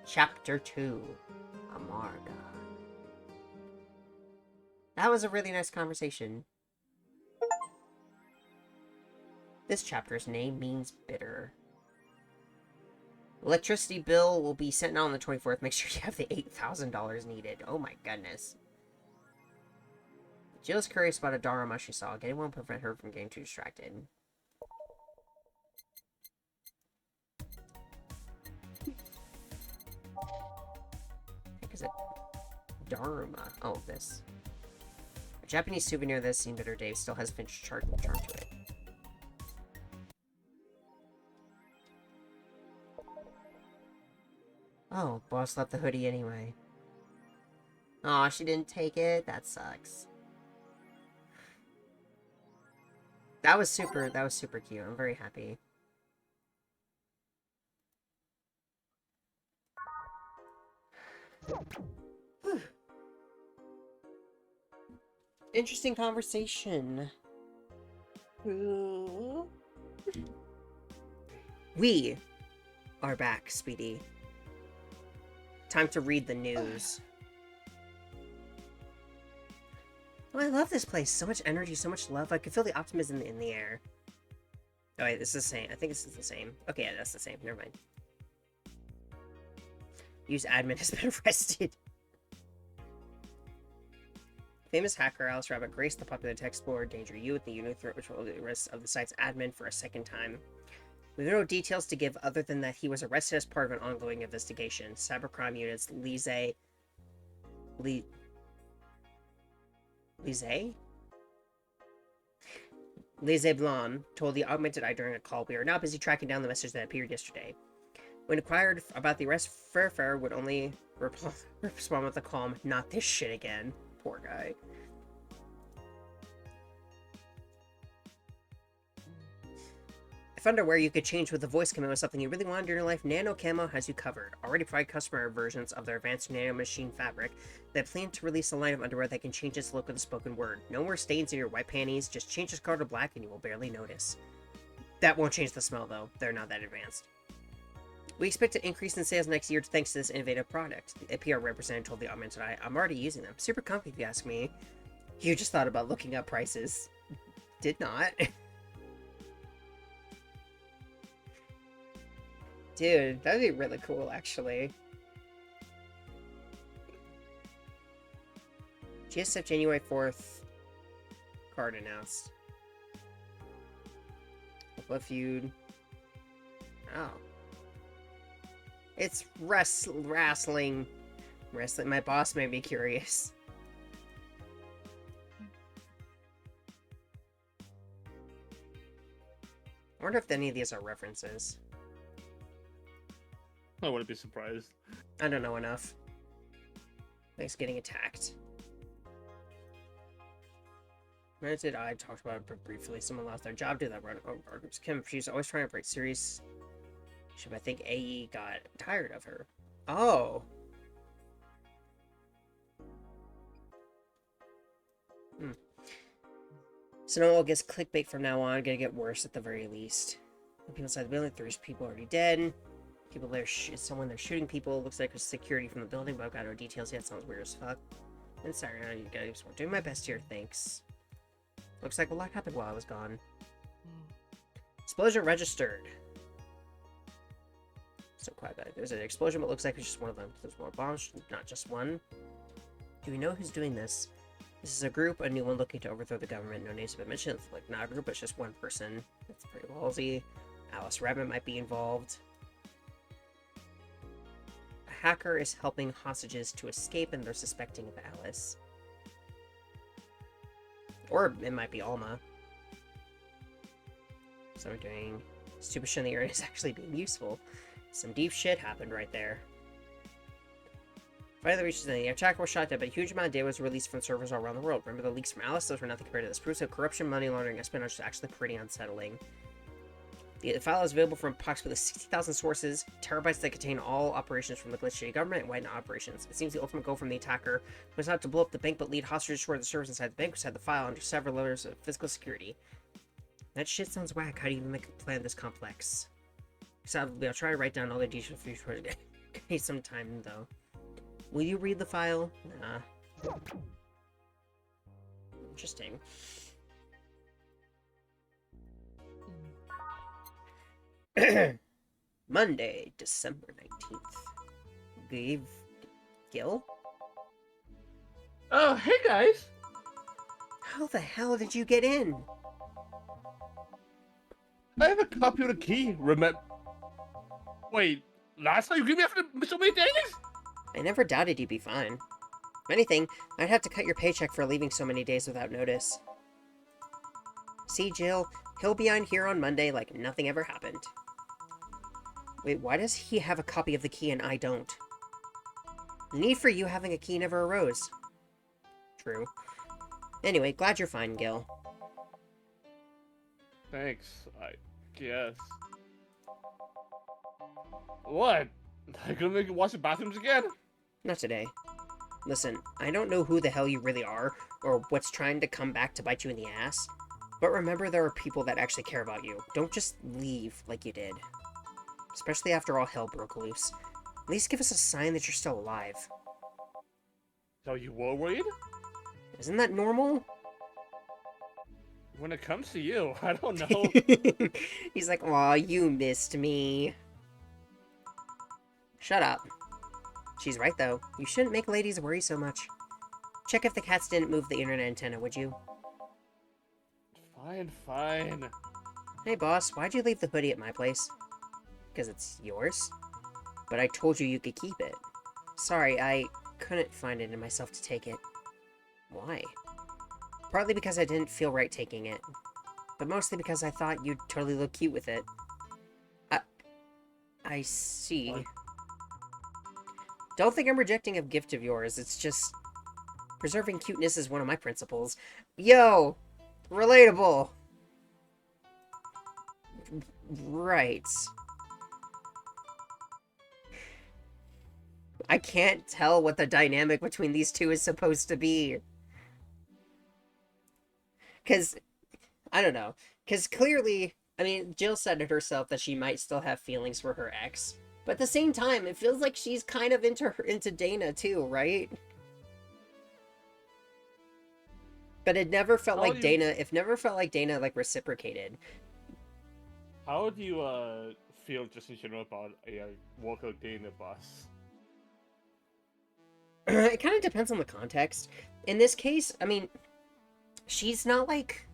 Chapter 2, Amarga. That was a really nice conversation. This chapter's name means bitter. Electricity bill will be sent out on the 24th. Make sure you have the $8,000 needed. Oh my goodness. Jill's curious about a Dharma she saw. Getting won't prevent her from getting too distracted. I think it's a Dharma. Oh, this. A Japanese souvenir that's seen bitter days still has Finch charm to it. Oh, boss left the hoodie anyway. Aw, she didn't take it? That sucks. That was super cute. I'm very happy. Interesting conversation. We are back, Speedy. Time to read the news. Oh, I love this place. So much energy, so much love. I can feel the optimism in the air. Oh, wait, this is the same. I think this is the same. Okay, yeah, that's the same. Never mind. Use admin has been arrested. Famous hacker Alice Rabbit graced the popular text board Danger You with the unique threat which will the arrest of the site's admin for a second time. We have no details to give other than that he was arrested as part of an ongoing investigation. Cybercrime units Lise Blanc told the Augmented Eye during a call, "We are now busy tracking down the message that appeared yesterday." When inquired about the arrest, Fairfair would only respond with a calm, "Not this shit again." Poor guy. If underwear you could change with the voice command was something you really wanted in your life, Nano Camo has you covered. Already provide customer versions of their advanced nano machine fabric. They plan to release a line of underwear that can change its look with a spoken word. No more stains in your wet panties, just change this color to black and you will barely notice. That won't change the smell though, they're not that advanced. We expect an increase in sales next year thanks to this innovative product. A PR representative told the Augmented Eye, "I'm already using them. Super comfy if you ask me." You just thought about looking up prices. Did not. Dude, that'd be really cool, actually. GSF January 4th. Card announced. What feud? Oh. It's wrestling. Wrestling. My boss made me curious. I wonder if any of these are references. I wouldn't be surprised. I don't know enough. Thanks getting attacked. Granted, I talked about it briefly. Someone lost their job to that run. Oh, our group's Kim. She's always trying to break series. I think AE got tired of her. Oh. So no one gets clickbait from now on. Gonna get worse at the very least. When people inside the building, there's people already dead. People there, someone there shooting people. Looks like there's security from the building, but I've got no details yet. Sounds weird as fuck. And sorry, you guys were doing my best here. Thanks. Looks like a lot happened while I was gone. Explosion registered. So quiet about it. There's an explosion, but looks like it's just one of them. There's more bombs, not just one. Do we know who's doing this? This is a group, a new one looking to overthrow the government. No names have been mentioned. It's like not a group, it's just one person. That's pretty ballsy. Alice Rabbit might be involved. A hacker is helping hostages to escape, and they're suspecting of Alice. Or it might be Alma. So we're doing stupid shit in the area is actually being useful. Some deep shit happened right there. Finally reaches the attacker was shot dead, but a huge amount of data was released from servers all around the world. Remember the leaks from Alice? Those were nothing compared to this. Proves that corruption, money laundering, and espionage is actually pretty unsettling. The file is available from approximately 60,000 sources, terabytes that contain all operations from the glitch shady government and white operations. It seems the ultimate goal from the attacker was not to blow up the bank, but lead hostages toward the servers inside the bank, which had the file under several layers of physical security. That shit sounds whack. How do you even make a plan this complex? Sadly, I'll try to write down all the details for you. Need some time, though. Will you read the file? Nah. Interesting. Monday, December 19th. Gil? Oh, hey guys! How the hell did you get in? I have a copy of the key, remember? Wait, last time you gave me after so many days? I never doubted you'd be fine. If anything, I'd have to cut your paycheck for leaving so many days without notice. See, Jill, he'll be on here on Monday like nothing ever happened. Wait, why does he have a copy of the key and I don't? The need for you having a key never arose. True. Anyway, glad you're fine, Gil. Thanks, I guess. What? I gonna make you wash the bathrooms again? Not today. Listen, I don't know who the hell you really are, or what's trying to come back to bite you in the ass, but remember there are people that actually care about you. Don't just leave like you did. Especially after all hell broke loose. At least give us a sign that you're still alive. So you worried? Isn't that normal? When it comes to you, I don't know. He's like, aw, you missed me. Shut up. She's right, though. You shouldn't make ladies worry so much. Check if the cats didn't move the internet antenna, would you? Fine, fine. Hey, boss, why'd you leave the hoodie at my place? Because it's yours? But I told you you could keep it. Sorry, I couldn't find it in myself to take it. Why? Partly because I didn't feel right taking it. But mostly because I thought you'd totally look cute with it. I see. What? Don't think I'm rejecting a gift of yours, it's just... preserving cuteness is one of my principles. Yo! Relatable! Right. I can't tell what the dynamic between these two is supposed to be. Because, I don't know. Because clearly, I mean, Jill said it herself that she might still have feelings for her ex. But at the same time, it feels like she's kind of into Dana too, right? But it never felt like Dana, like, reciprocated. How do you, feel just in general about a worker dating a boss? It kind of depends on the context. In this case, I mean, she's not like...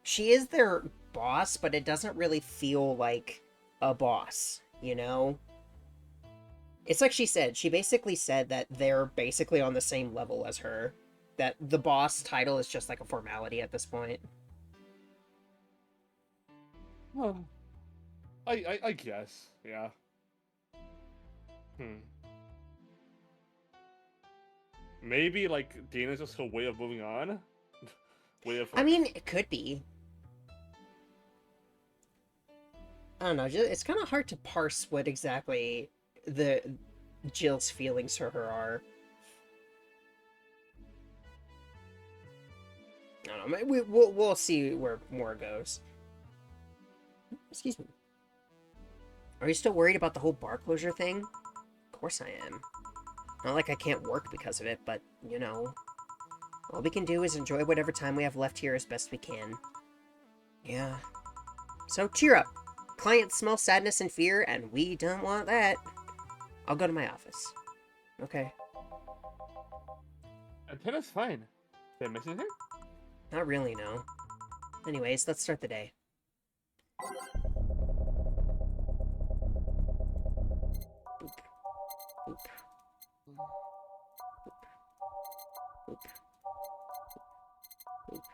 She is their boss, but it doesn't really feel like a boss, you know? It's like she said. She basically said that they're basically on the same level as her. That the boss title is just like a formality at this point. Well, I guess, yeah. Maybe like Dana's just her way of moving on. Way of. I mean, it could be. I don't know. It's kind of hard to parse what exactly the Jill's feelings for her are. I don't know. We'll see where more goes. Excuse me. Are you still worried about the whole bar closure thing? Of course I am. Not like I can't work because of it, but, you know. All we can do is enjoy whatever time we have left here as best we can. Yeah. So cheer up. Clients smell sadness and fear, and we don't want that. I'll go to my office. Okay. Antenna's fine. Did I miss anything? Not really, no. Anyways, let's start the day. Boop. Boop. Boop. Boop. Boop.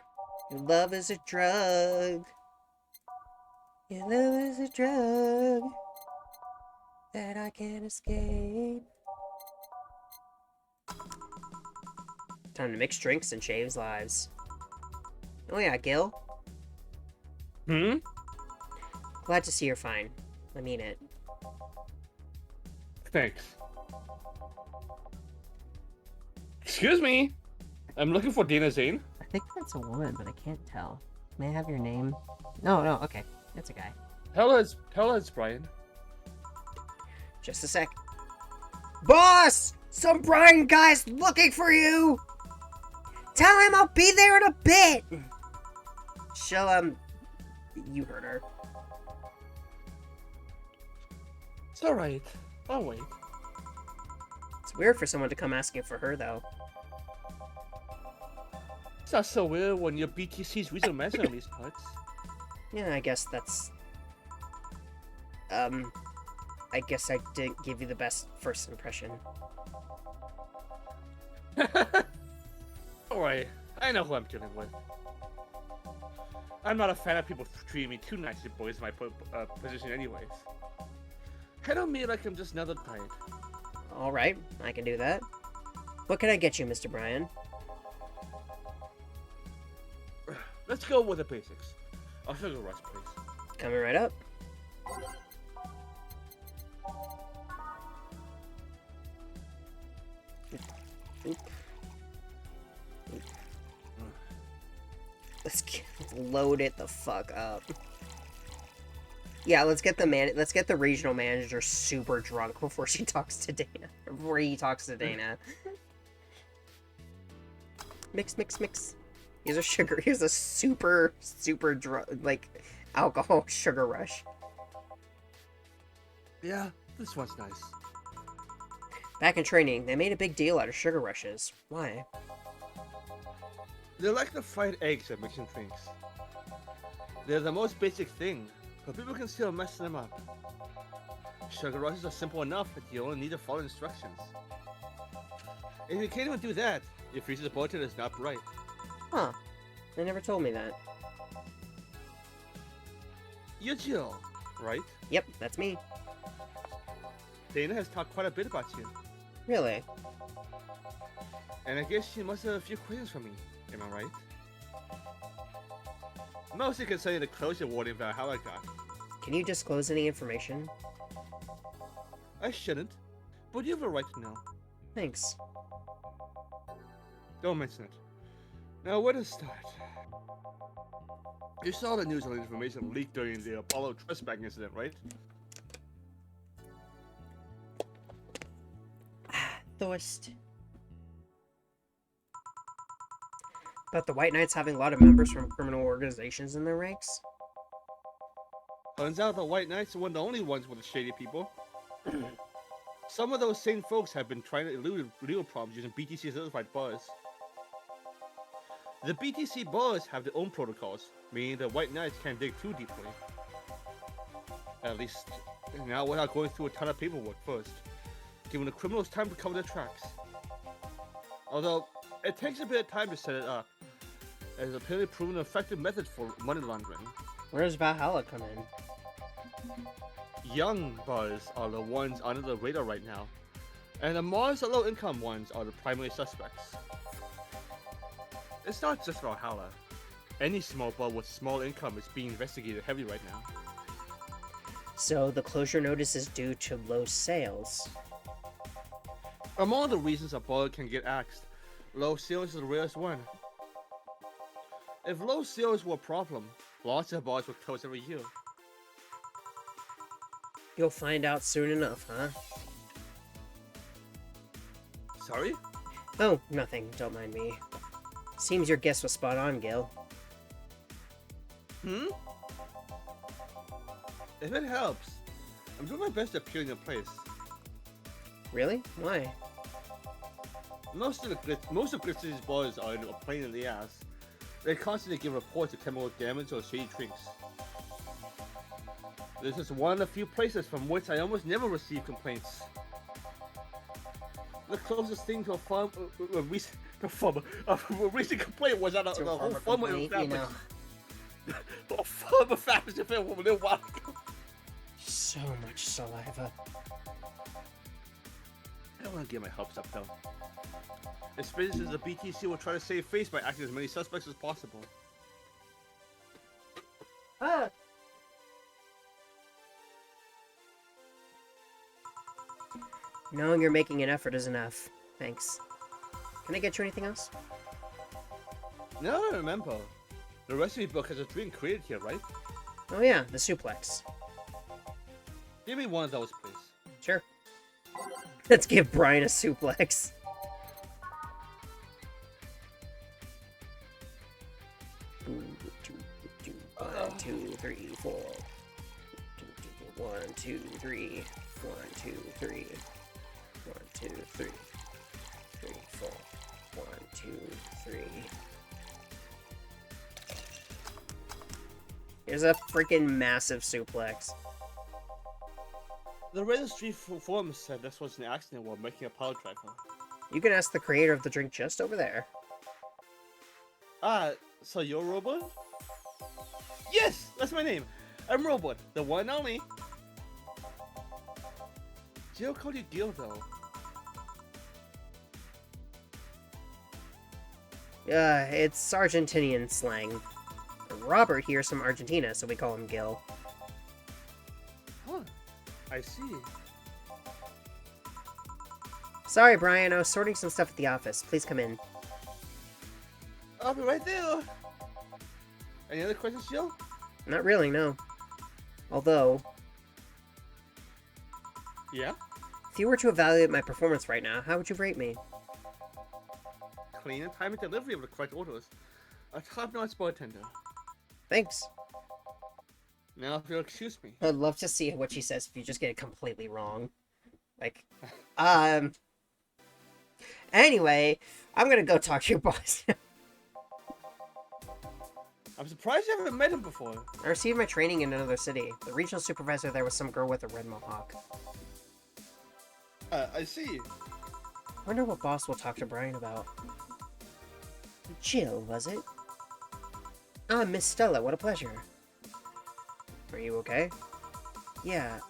Your love is a drug. Your love is a drug that I can't escape. Time to mix drinks and shaves lives. Oh yeah, Gil. Hmm? Glad to see you're fine. I mean it. Thanks. Excuse me. I'm looking for Dana Zane. I think that's a woman, but I can't tell. May I have your name? No, okay. That's a guy. Tell us, Brian. Just a sec. Boss! Some Brian guy's looking for you! Tell him I'll be there in a bit! She'll, you heard her. It's alright. I'll wait. It's weird for someone to come asking for her, though. It's not so weird when your BTC's reason mess on these parts. Yeah, I guess that's... I guess I didn't give you the best first impression. Alright, I know who I'm dealing with. I'm not a fan of people treating me too nicely, boys, in my position anyways. Handle me like I'm just another client. Alright, I can do that. What can I get you, Mr. Brian? Let's go with the basics. A sugar rush, please. Coming right up. Oop. Oop. Let's load it the fuck up. Yeah, let's get the regional manager super drunk before she talks to Dana. Before he talks to Dana. Mix, mix, mix. Here's a sugar. Here's a super drunk, like, alcohol sugar rush. Yeah, this one's nice. Back in training, they made a big deal out of sugar rushes. Why? They're like the fried eggs at mixing drinks. They're the most basic thing, but people can still mess them up. Sugar rushes are simple enough that you only need to follow instructions. If you can't even do that, your future bulletin is not bright. Huh. They never told me that. You're Jill, right? Yep, that's me. Dana has talked quite a bit about you. Really? And I guess she must have a few questions for me. Am I right? Mostly concerning the closure warning about how I got. Can you disclose any information? I shouldn't, but you have a right to know. Thanks. Don't mention it. Now, where to start? You saw the news on the information leaked during the Apollo trust bank incident, right? Thorst. About the White Knights having a lot of members from criminal organizations in their ranks? Turns out the White Knights weren't the only ones with the shady people. Some of those same folks have been trying to elude legal problems using BTC certified bars. The BTC bars have their own protocols, meaning the White Knights can't dig too deeply. At least, now without going through a ton of paperwork first, giving the criminals time to cover their tracks. Although, it takes a bit of time to set it up, as it's apparently proven an effective method for money laundering. Where does Valhalla come in? Young bars are the ones under the radar right now, And the modest and low-income ones are the primary suspects. It's not just Valhalla. Any small bar with small income is being investigated heavily right now. So the closure notice is due to low sales. Among the reasons a bar can get axed, low sales is the rarest one. If low sales were a problem, lots of bars would close every year. You'll find out soon enough, huh? Sorry? Oh, nothing. Don't mind me. Seems your guess was spot on, Gil. Hmm? If it helps, I'm doing my best to appear in your place. Really? Why? Most of Glitzy's bars are a pain in the ass. They constantly give reports of chemical damage or shady drinks. This is one of the few places from which I almost never receive complaints. The closest thing to a recent complaint was that the whole farmer establishment. The farmer establishment from a little while ago. So much saliva. I don't want to get my hopes up though. Especially since the BTC will try to save face by acting as many suspects as possible. Ah! Knowing you're making an effort is enough. Thanks. Can I get you anything else? Now that I remember, the recipe book has a drink created here, right? Oh yeah, the suplex. Give me one of those, please. Sure. Let's give Brian a suplex. One, two, three, four. 1, 2, 3. 1, 2, 3. 1, 2, 3. 3, 4. 1, 2, 3. Here's a freaking massive suplex. The registry form said this was an accident while making a power driver. You can ask the creator of the drink just over there. Ah, so you're a robot? Yes, that's my name. I'm Robot, the one and only. Jill called you Gil though. It's Argentinian slang. Robert here's from Argentina, so we call him Gil. Huh, I see. Sorry, Brian, I was sorting some stuff at the office. Please come in. I'll be right there. Any other questions, Jill? Not really, no. Although, Yeah? if you were to evaluate my performance right now, how would you rate me? Clean and timely delivery of the correct orders. A top-notch bartender. Thanks. Now, if you'll excuse me. I'd love to see what she says if you just get it completely wrong. Like, Anyway, I'm gonna go talk to your boss. I'm surprised you haven't met him before. I received my training in another city. The regional supervisor there was some girl with a red mohawk. I see. Wonder what boss will talk to Brian about. Jill, was it? Ah, Miss Stella, what a pleasure. Are you okay? Yeah,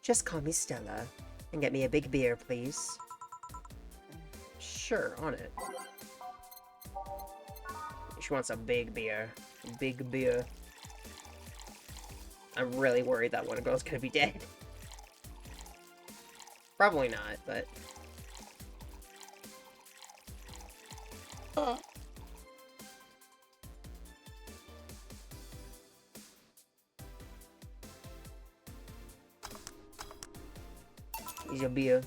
just call me Stella. And get me a big beer, please. Sure, on it. She wants a big beer. A big beer. I'm really worried that one girl's gonna be dead. Probably not, but... Here's your beer.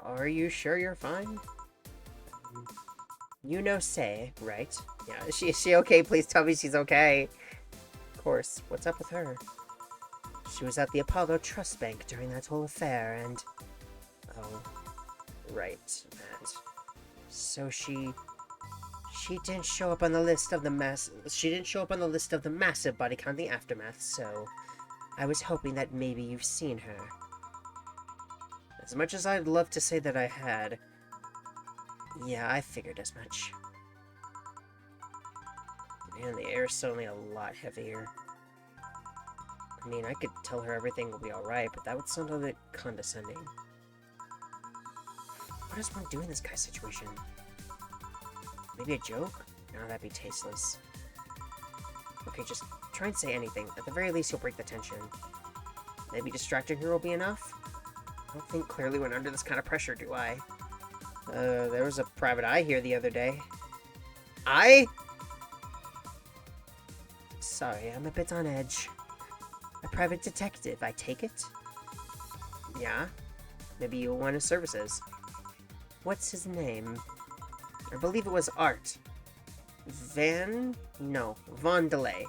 Are you sure you're fine? You know Say, right? Yeah, is she okay? Please tell me she's okay. Of course. What's up with her? She was at the Apollo Trust Bank during that whole affair, and... Oh. Right, and... So she didn't show up on the list of the She didn't show up on the list of the massive body count in the aftermath, so... I was hoping that maybe you've seen her. As much as I'd love to say that I had... Yeah, I figured as much. Man, the air's suddenly a lot heavier. I mean, I could tell her everything will be alright, but that would sound a bit condescending. What does one do in this guy's situation? Maybe a joke? No, that'd be tasteless. Okay, just try and say anything. At the very least, you'll break the tension. Maybe distracting her will be enough? I don't think clearly when under this kind of pressure, do I? There was a private eye here the other day. I? Sorry, I'm a bit on edge. A private detective, I take it? Yeah? Maybe you'll want his services. What's his name? I believe it was Art. Von Delay.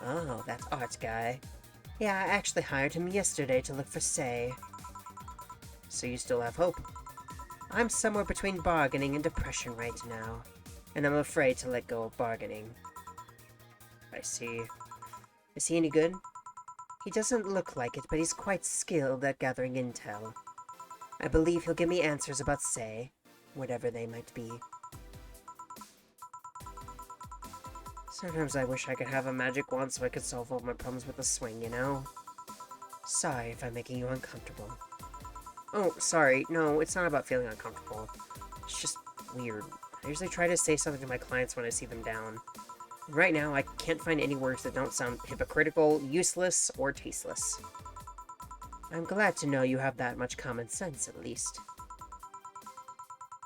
Oh, that Art guy. Yeah, I actually hired him yesterday to look for Say. So you still have hope? I'm somewhere between bargaining and depression right now, and I'm afraid to let go of bargaining. I see. Is he any good? He doesn't look like it, but he's quite skilled at gathering intel. I believe he'll give me answers about Say, whatever they might be. Sometimes I wish I could have a magic wand so I could solve all my problems with a swing, you know? Sorry if I'm making you uncomfortable. Oh, sorry. No, it's not about feeling uncomfortable. It's just weird. I usually try to say something to my clients when I see them down. Right now, I can't find any words that don't sound hypocritical, useless, or tasteless. I'm glad to know you have that much common sense, at least.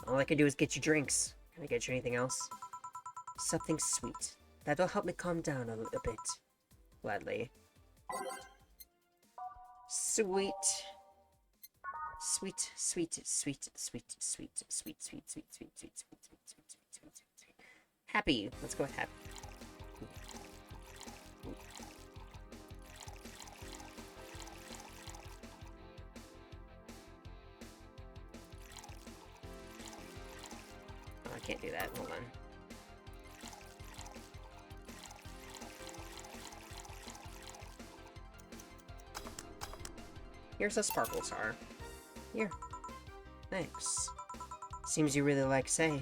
All I can do is get you drinks. Can I get you anything else? Something sweet. That'll help me calm down a bit. Gladly. Sweet. Sweet, sweet, sweet, sweet, sweet, sweet, sweet, sweet, sweet, sweet, sweet, sweet, sweet, sweet, sweet, sweet. Happy. Let's go with happy. Oh, I can't do that. Hold on. Here's a sparkle star. Here. Thanks. Seems you really like Say.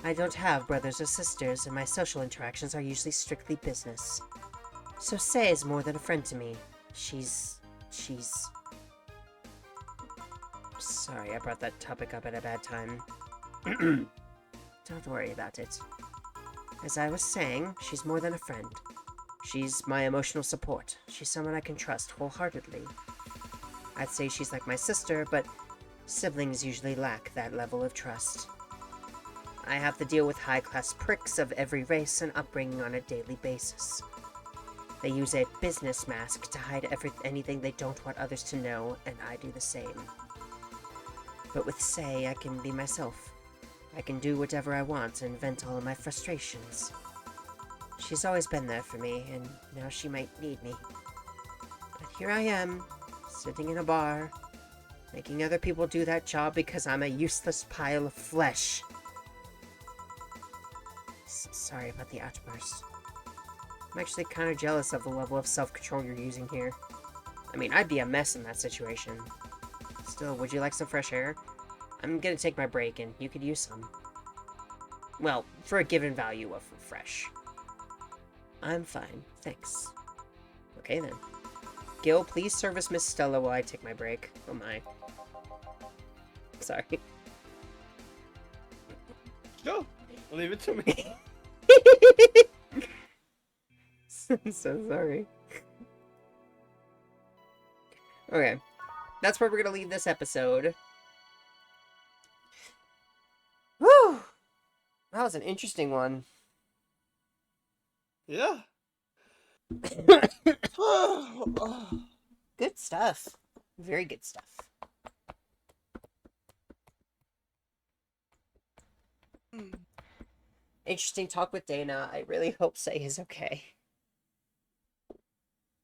I don't have brothers or sisters, and my social interactions are usually strictly business. So Say is more than a friend to me. She's... Sorry, I brought that topic up at a bad time. Don't worry about it. As I was saying, she's more than a friend. She's my emotional support. She's someone I can trust wholeheartedly. I'd say she's like my sister, but siblings usually lack that level of trust. I have to deal with high-class pricks of every race and upbringing on a daily basis. They use a business mask to hide anything they don't want others to know, and I do the same. But with Say, I can be myself. I can do whatever I want and vent all of my frustrations. She's always been there for me, and now she might need me. But here I am, sitting in a bar, making other people do that job because I'm a useless pile of flesh. Sorry about the outburst. I'm actually kind of jealous of the level of self-control you're using here. I mean, I'd be a mess in that situation. Still, would you like some fresh air? I'm gonna take my break, and you could use some. Well, for a given value of fresh. I'm fine, thanks. Okay then. Gil, please service Miss Stella while I take my break. Oh my. Sorry. Sure, leave it to me. I'm so sorry. Okay. That's where we're gonna leave this episode. Whew! That was an interesting one. Yeah. Good stuff. Very good stuff. Interesting talk with Dana. I really hope Say is okay.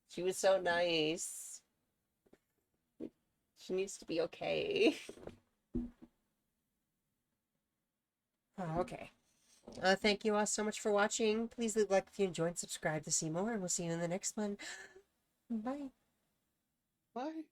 She was so nice. She needs to be okay. Oh, okay. Thank you all so much for watching. Please leave a like if you enjoyed, subscribe to see more, and we'll see you in the next one. Bye. Bye.